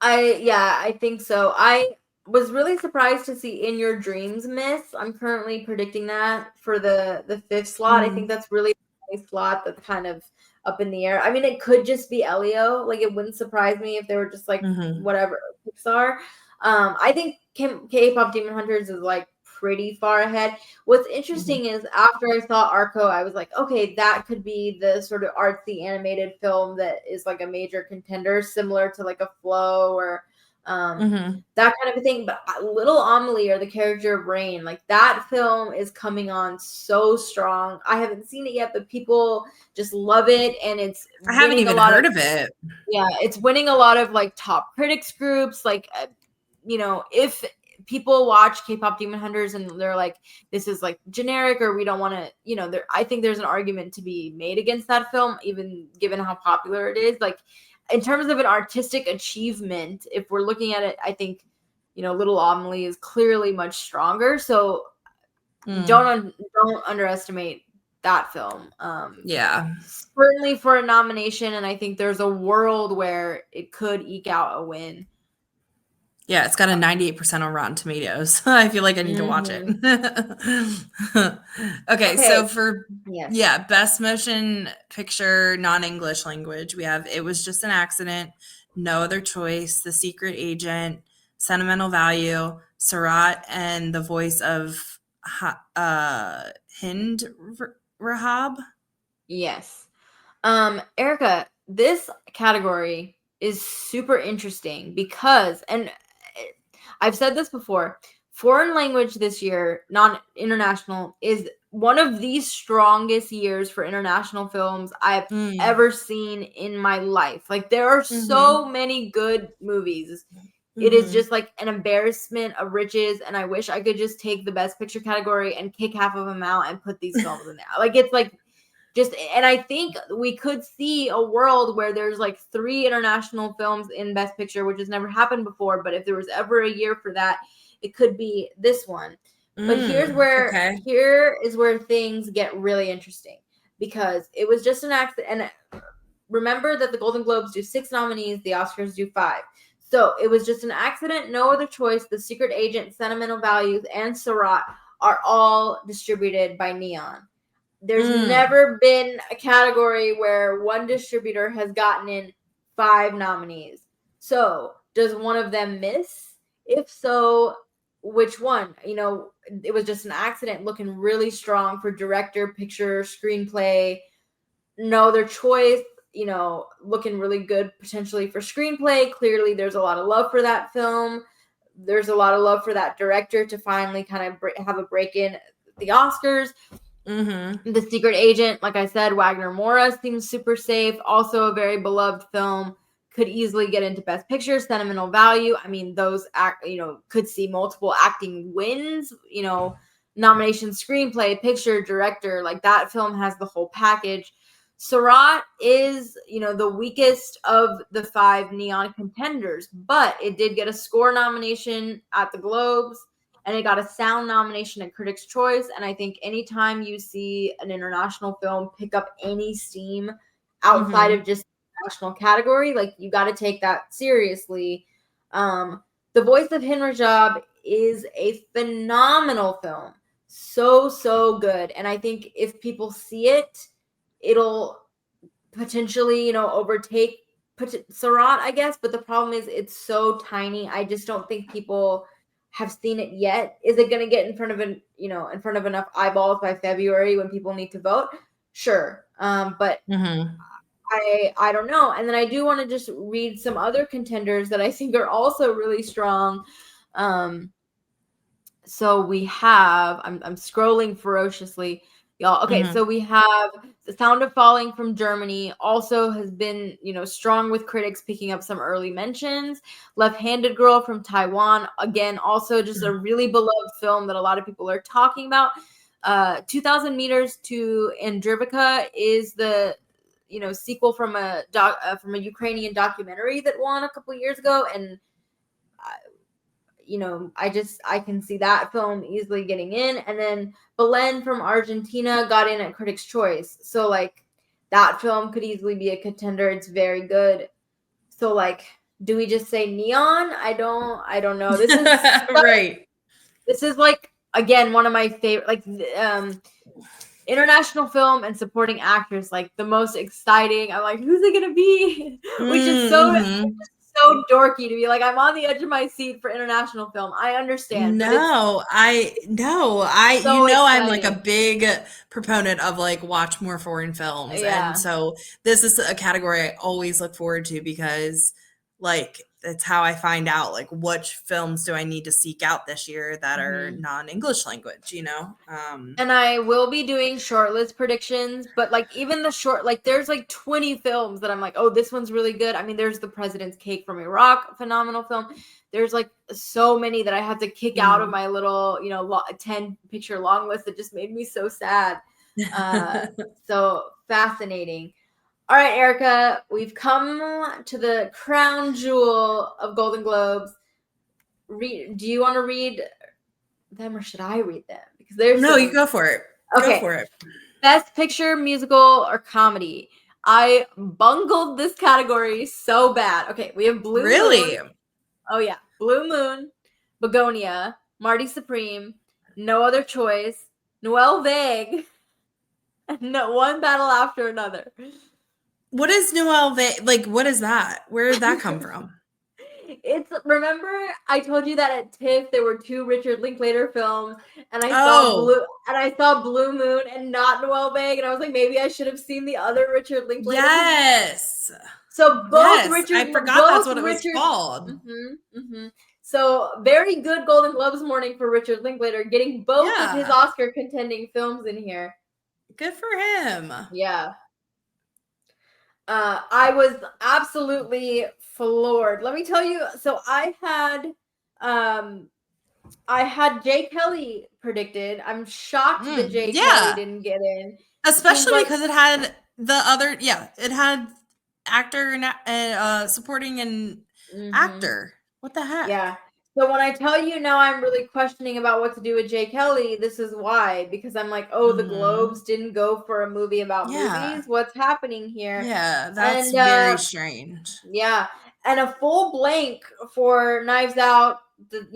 [SPEAKER 5] I think so. I was really surprised to see In Your Dreams miss. I'm currently predicting that for the 5th slot. I think that's really a nice slot that's kind of up in the air. I mean, it could just be Elio. Like, it wouldn't surprise me if they were just like whatever Pixar. I think K-pop Demon Hunters is like pretty far ahead. What's interesting is after I saw Arco, I was like, okay, that could be the sort of artsy animated film that is like a major contender, similar to like a Flow or that kind of a thing. But Little Amelie, or the character of Rain, like that film is coming on so strong. I haven't seen it yet, but people just love it, and it's
[SPEAKER 6] I haven't even heard of it.
[SPEAKER 5] Yeah, it's winning a lot of like top critics groups. Like, if people watch K-pop Demon Hunters and they're like, this is like generic, or we don't want to, I think there's an argument to be made against that film, even given how popular it is. Like, in terms of an artistic achievement, if we're looking at it, I think, Little Amelie is clearly much stronger. So don't underestimate that film. Certainly for a nomination, and I think there's a world where it could eke out a win.
[SPEAKER 6] Yeah, it's got a 98% on Rotten Tomatoes. I feel like I need to watch it. Okay, so for best motion picture non-English language, we have It Was Just an Accident, No Other Choice, The Secret Agent, Sentimental Value, Sarat, and the voice of Hind Rahab.
[SPEAKER 5] Yes. Erica, this category is super interesting because, and I've said this before, foreign language this year, non-international, is one of the strongest years for international films I've ever seen in my life. Like, there are so many good movies. It is just like an embarrassment of riches, and I wish I could just take the best picture category and kick half of them out and put these films in there. Like, it's like and I think we could see a world where there's like 3 international films in Best Picture, which has never happened before. But if there was ever a year for that, it could be this one. But here is where things get really interesting, because it was just an accident. And remember that the Golden Globes do 6 nominees, the Oscars do 5. So it was just an accident, No Other Choice, The Secret Agent, Sentimental Values, and Sarat are all distributed by Neon. There's never been a category where one distributor has gotten in 5 nominees. So does one of them miss? If so, which one? It was just an accident, looking really strong for director, picture, screenplay. No Other Choice, looking really good potentially for screenplay. Clearly, there's a lot of love for that film. There's a lot of love for that director to finally kind of have a break in the Oscars. The Secret Agent, like I said, Wagner Moura seems super safe. Also a very beloved film. Could easily get into Best Picture. Sentimental Value, I mean, those could see multiple acting wins. Nominations, screenplay, picture, director. Like, that film has the whole package. Sarat is, the weakest of the 5 Neon contenders, but it did get a score nomination at the Globes, and it got a sound nomination at Critics' Choice. And I think anytime you see an international film pick up any steam outside of just international category. Like, you got to take that seriously. The Voice of Hinrajab is a phenomenal film. So good. And I think if people see it, it'll potentially, overtake Sarat, I guess. But the problem is it's so tiny. I just don't think people have seen it yet. Is it going to get in front of enough eyeballs by February when people need to vote? Sure. But I don't know. And then I do want to just read some other contenders that I think are also really strong. So we have, I'm scrolling ferociously, y'all. Okay, so we have The Sound of Falling from Germany, also has been, strong with critics, picking up some early mentions. Left-Handed Girl from Taiwan, again, also just a really beloved film that a lot of people are talking about. 2,000 Meters to Andrivka is the sequel from a Ukrainian documentary that won a couple years ago, and I can see that film easily getting in. And then Belen from Argentina got in at Critics' Choice. So, like, that film could easily be a contender. It's very good. So, like, do we just say Neon? I don't know. This is
[SPEAKER 6] right.
[SPEAKER 5] This is, like, again, one of my favorite, like, international film and supporting actors, like, the most exciting. I'm like, who's it gonna be? Which is so dorky to be like, I'm on the edge of my seat for international film. I understand.
[SPEAKER 6] I'm like a big proponent of, like, watch more foreign films.
[SPEAKER 5] Yeah.
[SPEAKER 6] And so this is a category I always look forward to, because, like, it's how I find out, like, which films do I need to seek out this year that are non-English language, And
[SPEAKER 5] I will be doing shortlist predictions, but, like, even the there's like 20 films that I'm like, oh, this one's really good. I mean, there's The President's Cake from Iraq, phenomenal film. There's, like, so many that I have to kick out of my little, 10 picture long list that just made me so sad. So fascinating. All right, Erica, we've come to the crown jewel of Golden Globes. Do you want to read them, or should I read them? Because
[SPEAKER 6] you go for it.
[SPEAKER 5] Okay.
[SPEAKER 6] Go for it.
[SPEAKER 5] Best Picture, Musical, or Comedy. I bungled this category so bad. Okay, we have Blue Moon. Oh, yeah. Blue Moon, Begonia, Marty Supreme, No Other Choice, Noelle Vague, and One Battle After Another.
[SPEAKER 6] What is Noelle Vague? Like, what is that? Where did that come from?
[SPEAKER 5] Remember I told you that at TIFF there were 2 Richard Linklater films, and I saw Blue Moon and not Noelle Vague, and I was like, maybe I should have seen the other Richard Linklater.
[SPEAKER 6] Yes.
[SPEAKER 5] So both Richard.
[SPEAKER 6] I forgot that's what it was called.
[SPEAKER 5] So very good Golden Globes morning for Richard Linklater, getting both of his Oscar contending films in here.
[SPEAKER 6] Good for him.
[SPEAKER 5] Yeah. I was absolutely floored. Let me tell you. So I had Jay Kelly predicted. I'm shocked that Jay Kelly didn't get in,
[SPEAKER 6] especially because it had the other. Yeah, it had actor and supporting and actor. What the heck?
[SPEAKER 5] Yeah. So when I tell you now I'm really questioning about what to do with Jay Kelly, this is why. Because I'm like, oh, the Globes didn't go for a movie about movies. What's happening here?
[SPEAKER 6] Yeah, that's very strange.
[SPEAKER 5] Yeah. And a full blank for Knives Out, the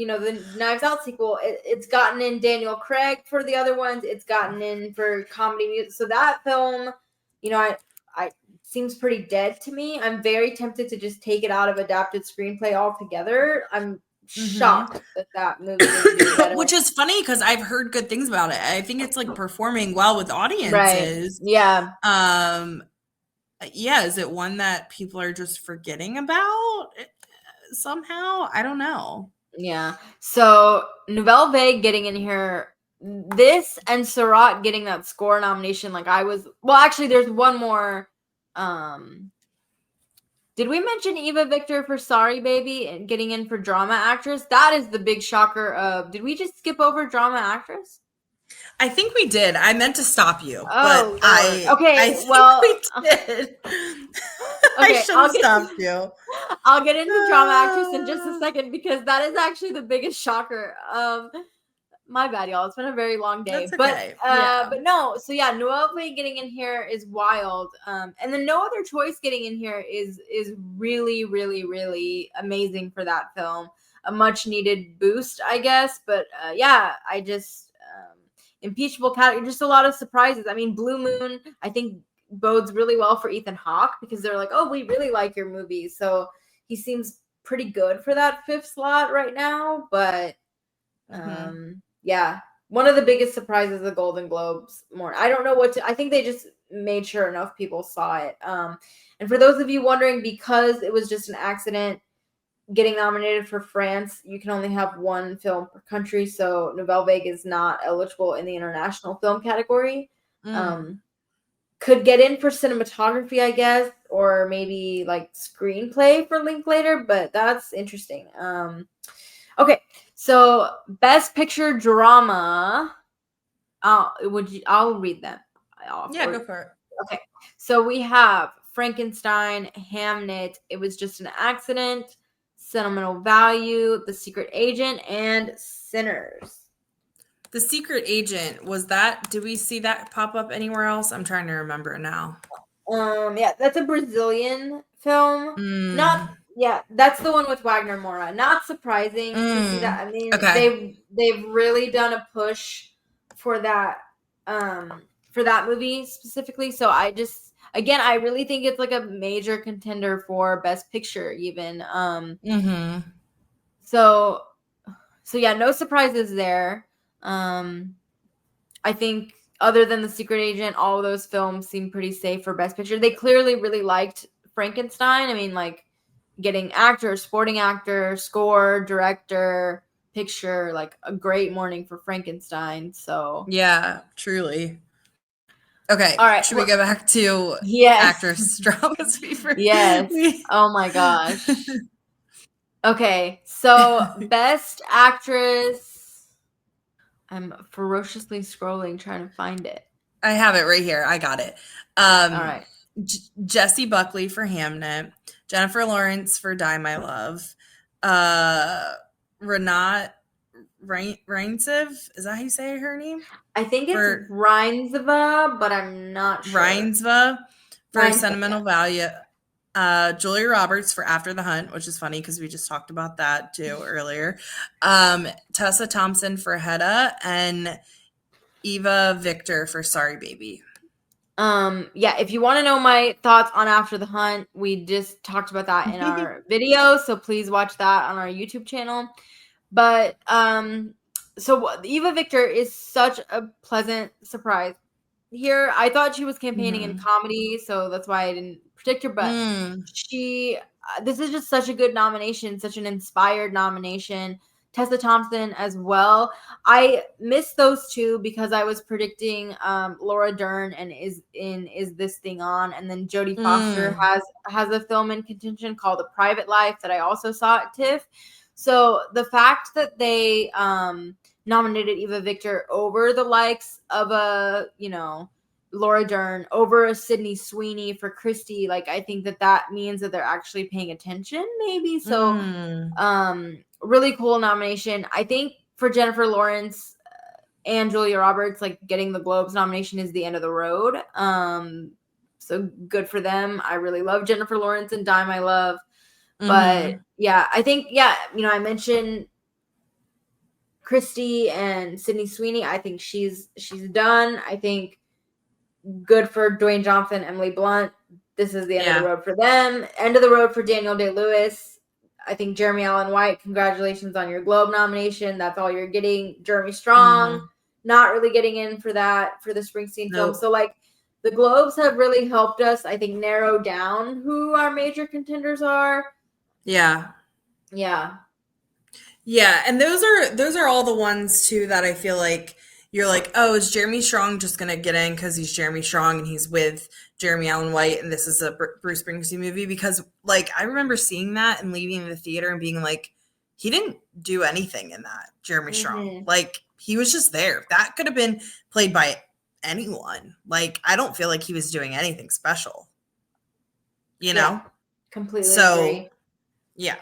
[SPEAKER 5] Knives Out sequel. It's gotten in Daniel Craig for the other ones. It's gotten in for comedy music. So that film, I seems pretty dead to me. I'm very tempted to just take it out of adapted screenplay altogether. I'm shocked that movie didn't do better.
[SPEAKER 6] Which is funny because I've heard good things about it. I think it's, like, performing well with audiences.
[SPEAKER 5] Right. Yeah.
[SPEAKER 6] Yeah, is it one that people are just forgetting about somehow? I don't know.
[SPEAKER 5] Yeah. So Nouvelle Vague getting in here, this and Sarat getting that score nomination. Like, actually, there's one more. Did we mention Eva Victor for Sorry Baby and getting in for drama actress? That is the big shocker. Did we just skip over drama actress?
[SPEAKER 6] I think we did. I meant to stop you, but
[SPEAKER 5] I think we did.
[SPEAKER 6] I should have stopped you.
[SPEAKER 5] I'll get into drama actress in just a second, because that is actually the biggest shocker. My bad, y'all. It's been a very long day.
[SPEAKER 6] That's okay.
[SPEAKER 5] But no. So yeah, Noelle Faye getting in here is wild. And then No Other Choice getting in here is really, really, really amazing for that film. A much needed boost, I guess. But yeah, I just impeachable category. Just a lot of surprises. I mean, Blue Moon, I think bodes really well for Ethan Hawke because they're like, oh, we really like your movie, so he seems pretty good for that 5th slot right now. But yeah, one of the biggest surprises of the Golden Globes. I don't know what to. I think they just made sure enough people saw it. And for those of you wondering, because it was just an accident getting nominated for France, you can only have one film per country. So Nouvelle Vague is not eligible in the international film category. Could get in for cinematography, I guess, or maybe like screenplay for Linklater, but that's interesting. Okay, so Best Picture Drama. I'll read them.
[SPEAKER 6] Go for it.
[SPEAKER 5] Okay, so we have Frankenstein, Hamnet, It Was Just an Accident, Sentimental Value, The Secret Agent, and Sinners.
[SPEAKER 6] The Secret Agent, was that, did we see that pop up anywhere else? I'm trying to remember now.
[SPEAKER 5] Yeah, that's a Brazilian film. That's the one with Wagner Moura. Not surprising to see that. I mean, they've really done a push for that movie specifically. So I really think it's like a major contender for Best Picture even. So yeah, no surprises there. I think other than The Secret Agent, all of those films seem pretty safe for Best Picture. They clearly really liked Frankenstein. I mean, like getting actor, supporting actor, score, director, picture, like a great morning for Frankenstein. So
[SPEAKER 6] yeah, truly. Okay.
[SPEAKER 5] All right.
[SPEAKER 6] Should we go back to actress dramas?
[SPEAKER 5] Yes. Oh my gosh. Okay. So Best Actress. I'm ferociously scrolling, trying to find it.
[SPEAKER 6] I have it right here. I got it.
[SPEAKER 5] All right.
[SPEAKER 6] Jessie Buckley for Hamnet, Jennifer Lawrence for Die My Love, Renat Reinsve, is that how you say her name?
[SPEAKER 5] I think it's Reinsve, but I'm not sure.
[SPEAKER 6] Reinsve for Sentimental Value. Julia Roberts for After the Hunt, which is funny because we just talked about that too earlier. Tessa Thompson for Hedda, and Eva Victor for Sorry Baby.
[SPEAKER 5] Yeah, if you want to know my thoughts on After the Hunt, we just talked about that in our video, so please watch that on our YouTube channel. But so Eva Victor is such a pleasant surprise here. I thought she was campaigning in comedy, so that's why I didn't predict her, but this is just such a good nomination, such an inspired nomination. Tessa Thompson as well. I missed those two because I was predicting Laura Dern and Is This Thing On, and then Jodie Foster has a film in contention called A Private Life that I also saw at TIFF. So the fact that they nominated Eva Victor over the likes of Laura Dern, over a Sydney Sweeney for Christie, like I think that means that they're actually paying attention, maybe. So really cool nomination. I think for Jennifer Lawrence and Julia Roberts, like getting the Globes nomination is the end of the road. So good for them. I really love Jennifer Lawrence and Die My Love. But yeah, I think, I mentioned Christie and Sydney Sweeney. I think she's done. I think good for Dwayne Johnson, Emily Blunt. This is the end of the road for them. End of the road for Daniel Day-Lewis. I think Jeremy Allen White, congratulations on your Globe nomination. That's all you're getting. Jeremy Strong, not really getting in for that, for the Springsteen film. So, like, the Globes have really helped us, I think, narrow down who our major contenders are.
[SPEAKER 6] Yeah. And those are all the ones, too, that I feel like you're like, oh, is Jeremy Strong just going to get in because he's Jeremy Strong and he's with Jeremy Allen White and this is a Bruce Springsteen movie? Because, like, I remember seeing that and leaving the theater and being like, he didn't do anything in that, Jeremy Strong. Like, he was just there. That could have been played by anyone. Like, I don't feel like he was doing anything special. You know?
[SPEAKER 5] Completely agree.
[SPEAKER 6] Yeah.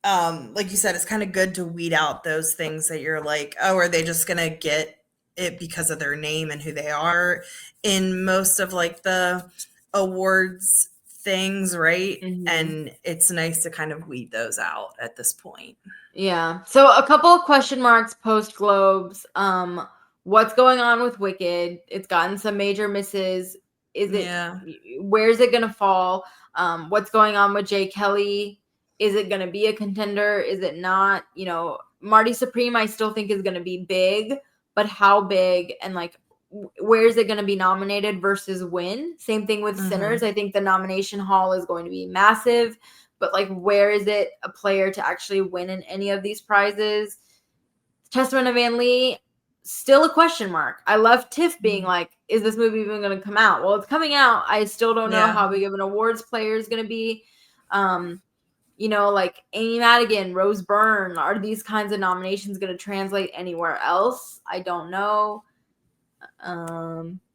[SPEAKER 6] like you said, it's kind of good to weed out those things that you're like, oh, are they just gonna get it because of their name and who they are in most of like the awards things, right? And it's nice to kind of weed those out at this point.
[SPEAKER 5] Yeah. So a couple of question marks post Globes. What's going on with Wicked? It's gotten some major misses. Where's it gonna fall? What's going on with Jay Kelly? Is it gonna be a contender? Is it not? You know, Marty Supreme I still think is gonna be big, but how big, and like where is it going to be nominated versus win? Same thing with Sinners. I think the nomination haul is going to be massive, but like where is it a player to actually win in any of these prizes? Testament of Ann Lee, still a question mark. I love Tiff being like, is this movie even going to come out? Well, it's coming out. I still don't know how big of an awards player is going to be. You know, like Amy Madigan, Rose Byrne, are these kinds of nominations going to translate anywhere else? I don't know.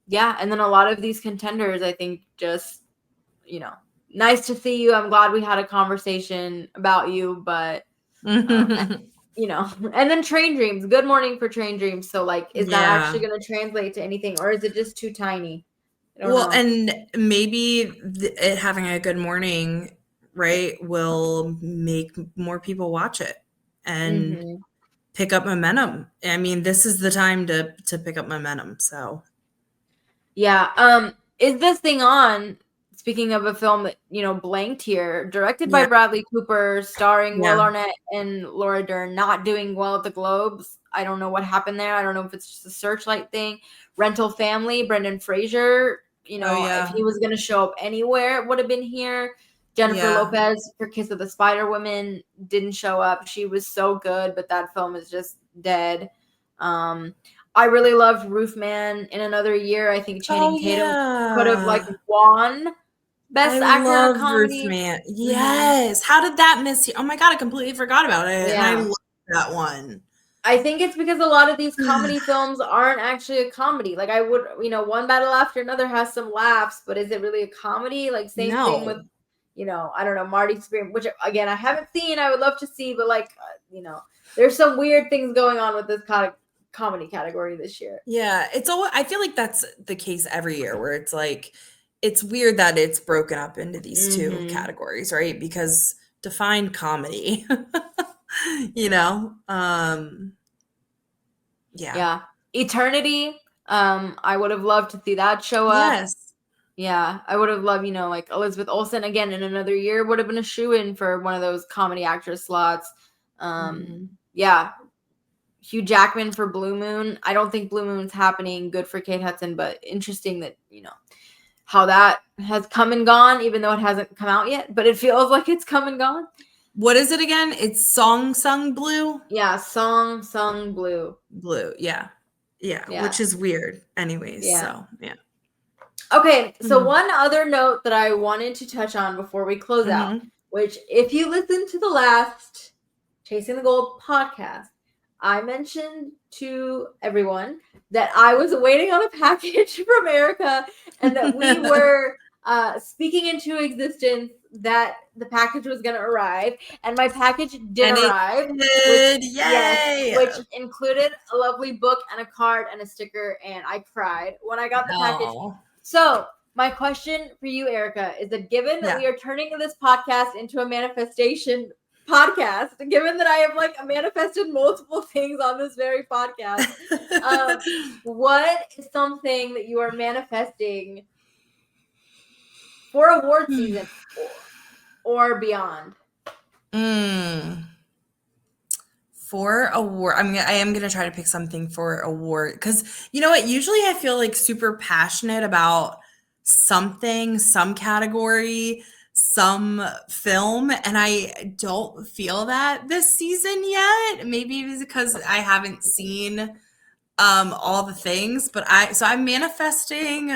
[SPEAKER 5] Yeah, and then a lot of these contenders, I think, just, you know, nice to see you. I'm glad we had a conversation about you, but you know, and then Train Dreams, good morning for Train Dreams. So like, is that actually going to translate to anything, or is it just too tiny?
[SPEAKER 6] Well, and maybe it having a good morning, right, will make more people watch it and pick up momentum. I mean, this is the time to pick up momentum. So,
[SPEAKER 5] yeah. Is this thing on? Speaking of a film that, you know, blanked here, directed by Bradley Cooper, starring Will Arnett and Laura Dern, not doing well at the Globes. I don't know what happened there. I don't know if it's just a Searchlight thing. Rental Family, Brendan Fraser. You know, if he was going to show up anywhere, it would have been here. Jennifer Lopez for Kiss of the Spider Woman didn't show up. She was so good, but that film is just dead. I really loved Roofman in Another Year. I think Channing Tatum could have like won Best Actor in Comedy.
[SPEAKER 6] Roofman. Yes. How did that miss you? Oh my God, I completely forgot about it. Yeah. And I love that one.
[SPEAKER 5] I think it's because a lot of these comedy films aren't actually a comedy. Like I would, you know, One Battle After Another has some laughs, but is it really a comedy? Like same thing with, you know, I don't know, Marty Supreme, which again, I haven't seen, I would love to see, but like, you know, there's some weird things going on with this comedy category this year.
[SPEAKER 6] Yeah. I feel like that's the case every year where it's like, it's weird that it's broken up into these two categories, right? Because define comedy, you know?
[SPEAKER 5] Yeah. Eternity. I would have loved to see that show up.
[SPEAKER 6] Yes.
[SPEAKER 5] Yeah. I would have loved, you know, like Elizabeth Olsen again in Another Year would have been a shoo-in for one of those comedy actress slots. Yeah. Hugh Jackman for Blue Moon. I don't think Blue Moon's happening. Good for Kate Hudson, but interesting that, you know, how that has come and gone, even though it hasn't come out yet, but it feels like it's come and gone.
[SPEAKER 6] What is it again? It's Song Sung Blue?
[SPEAKER 5] Yeah, Song Sung Blue.
[SPEAKER 6] Blue, yeah. Which is weird anyways, so, yeah.
[SPEAKER 5] Okay, so one other note that I wanted to touch on before we close out, which if you listen to the last Chasing the Gold podcast, I mentioned to everyone that I was waiting on a package from Erica and that we were speaking into existence that the package was going to arrive. And my package did arrive. Which included a lovely book and a card and a sticker. And I cried when I got the package. So my question for you, Erica, is that given that we are turning this podcast into a manifestation podcast, given that I have like manifested multiple things on this very podcast, what is something that you are manifesting for award season or beyond?
[SPEAKER 6] For award, I am gonna try to pick something for award because you know what? Usually I feel like super passionate about something, some category, some film, and I don't feel that this season yet. Maybe it's because I haven't seen all the things, but I'm manifesting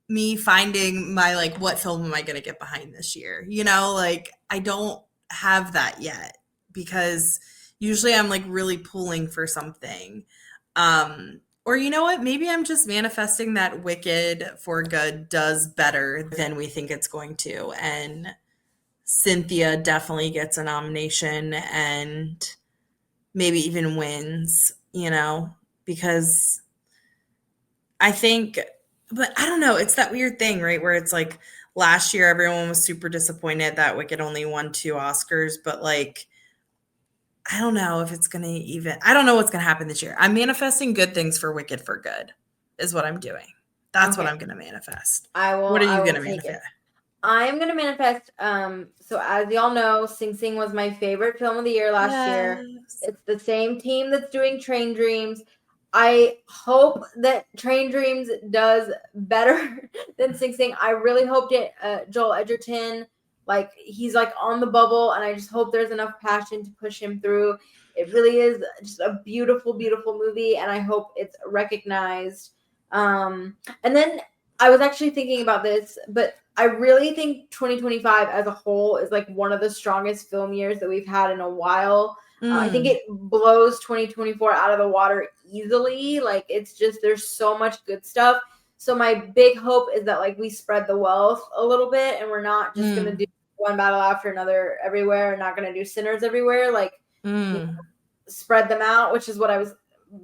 [SPEAKER 6] me finding my like what film am I gonna get behind this year? You know, like I don't have that yet because usually I'm like really pulling for something. Or you know what? Maybe I'm just manifesting that Wicked for Good does better than we think it's going to. And Cynthia definitely gets a nomination and maybe even wins, because I think, but I don't know, it's that weird thing, right? Where it's like last year everyone was super disappointed that Wicked only won 2 Oscars, but like, I don't know if it's going to I don't know what's going to happen this year. I'm manifesting good things for Wicked for good is what I'm doing. That's what I'm going to manifest. What are you going to manifest?
[SPEAKER 5] I'm going to manifest, so as y'all know, Sing Sing was my favorite film of the year last year. It's the same team that's doing Train Dreams. I hope that Train Dreams does better than Sing Sing. I really hoped Joel Edgerton, like, he's like on the bubble, and I just hope there's enough passion to push him through. It really is just a beautiful, beautiful movie, and I hope it's recognized. And then I was actually thinking about this, but I really think 2025 as a whole is like one of the strongest film years that we've had in a while. I think it blows 2024 out of the water easily. Like, it's just, there's so much good stuff. So my big hope is that like we spread the wealth a little bit, and we're not just going to do one battle after another everywhere, and not going to do Sinners everywhere. Like, spread them out, which is what I was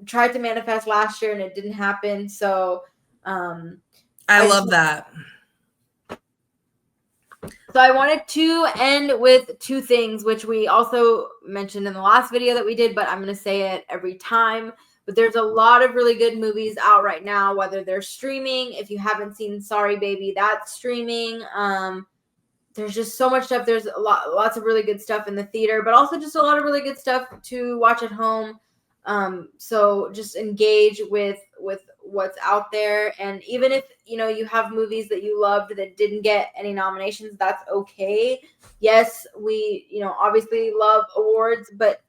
[SPEAKER 5] tried to manifest last year, and it didn't happen. So
[SPEAKER 6] I love that.
[SPEAKER 5] So I wanted to end with 2 things, which we also mentioned in the last video that we did, but I'm going to say it every time. But there's a lot of really good movies out right now, whether they're streaming. If you haven't seen Sorry Baby, that's streaming. There's just so much stuff. There's lots of really good stuff in the theater, but also just a lot of really good stuff to watch at home. So just engage with what's out there. And even if, you have movies that you loved that didn't get any nominations, that's okay. Yes, we, obviously love awards, but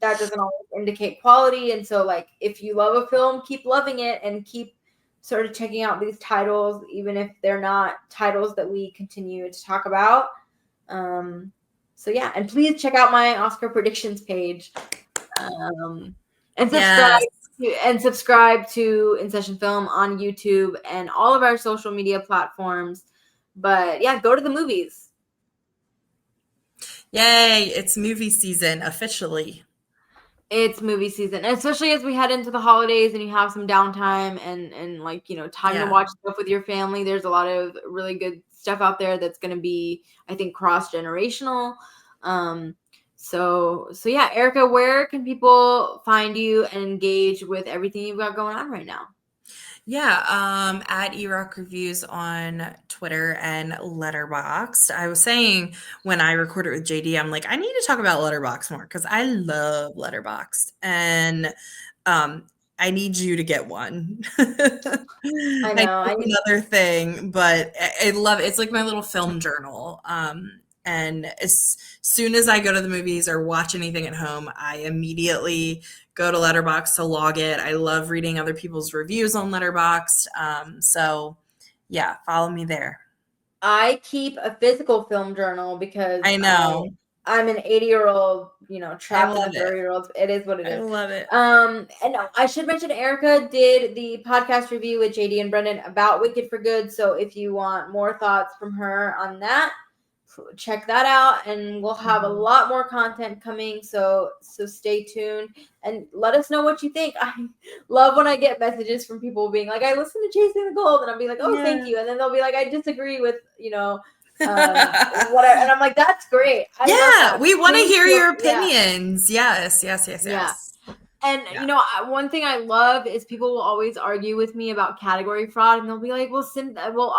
[SPEAKER 5] that doesn't always indicate quality. And so, like, if you love a film, keep loving it and keep sort of checking out these titles, even if they're not titles that we continue to talk about. So yeah, and please check out my Oscar predictions page. And subscribe to In Session Film on YouTube and all of our social media platforms. But yeah, go to the movies.
[SPEAKER 6] Yay, it's movie season officially.
[SPEAKER 5] It's movie season, and especially as we head into the holidays and you have some downtime and like, time to watch stuff with your family. There's a lot of really good stuff out there that's going to be, I think, cross-generational. So yeah, Erica, where can people find you and engage with everything you've got going on right now?
[SPEAKER 6] Yeah, at eRock Reviews on Twitter and Letterboxd. I was saying when I recorded with JD, I'm like, I need to talk about Letterboxd more because I love Letterboxd, and I need you to get one.
[SPEAKER 5] I know.
[SPEAKER 6] Another thing, but I love it. It's like my little film journal. And as soon as I go to the movies or watch anything at home, I immediately go to Letterboxd to log it. I love reading other people's reviews on Letterboxd. So yeah, follow me there. I
[SPEAKER 5] keep a physical film journal because
[SPEAKER 6] I know
[SPEAKER 5] I'm an 80-year-old, trapped in a 30-year-old. It is what it is.
[SPEAKER 6] I love it.
[SPEAKER 5] And I should mention Erica did the podcast review with JD and Brendan about Wicked for Good. So if you want more thoughts from her on that, check that out, and we'll have a lot more content coming, so stay tuned and let us know what you think. I love when I get messages from people being like, I listened to Chasing the Gold, and I'll be like, oh, thank you, and then they'll be like, I disagree with whatever, and I'm like, that's great.
[SPEAKER 6] We want to hear your opinions. Yes.
[SPEAKER 5] And one thing I love is people will always argue with me about category fraud, and they'll be like, well,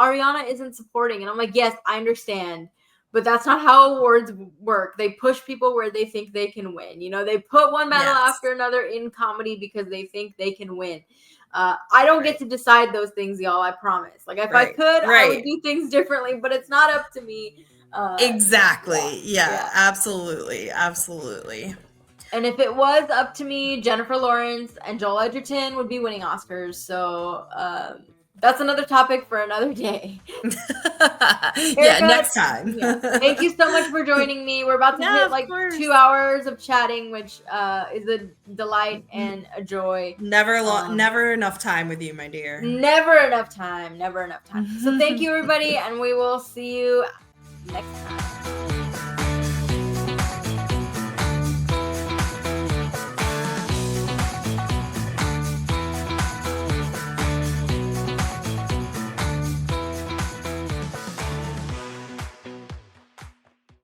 [SPEAKER 5] Ariana isn't supporting, and I'm like, yes, I understand. But that's not how awards work. They push people where they think they can win. They put one battle after another in comedy because they think they can win. I don't get to decide those things, y'all. I promise. Like, if I could, I would do things differently, but it's not up to me.
[SPEAKER 6] Exactly. Yeah, absolutely. And
[SPEAKER 5] if it was up to me, Jennifer Lawrence and Joel Edgerton would be winning Oscars. So, that's another topic for another day. Erica,
[SPEAKER 6] next time.
[SPEAKER 5] Thank you so much for joining me. We're about to hit 2 hours of chatting, which is a delight and a joy.
[SPEAKER 6] Never enough time with you, my dear.
[SPEAKER 5] Never enough time. So thank you, everybody, and we will see you next time.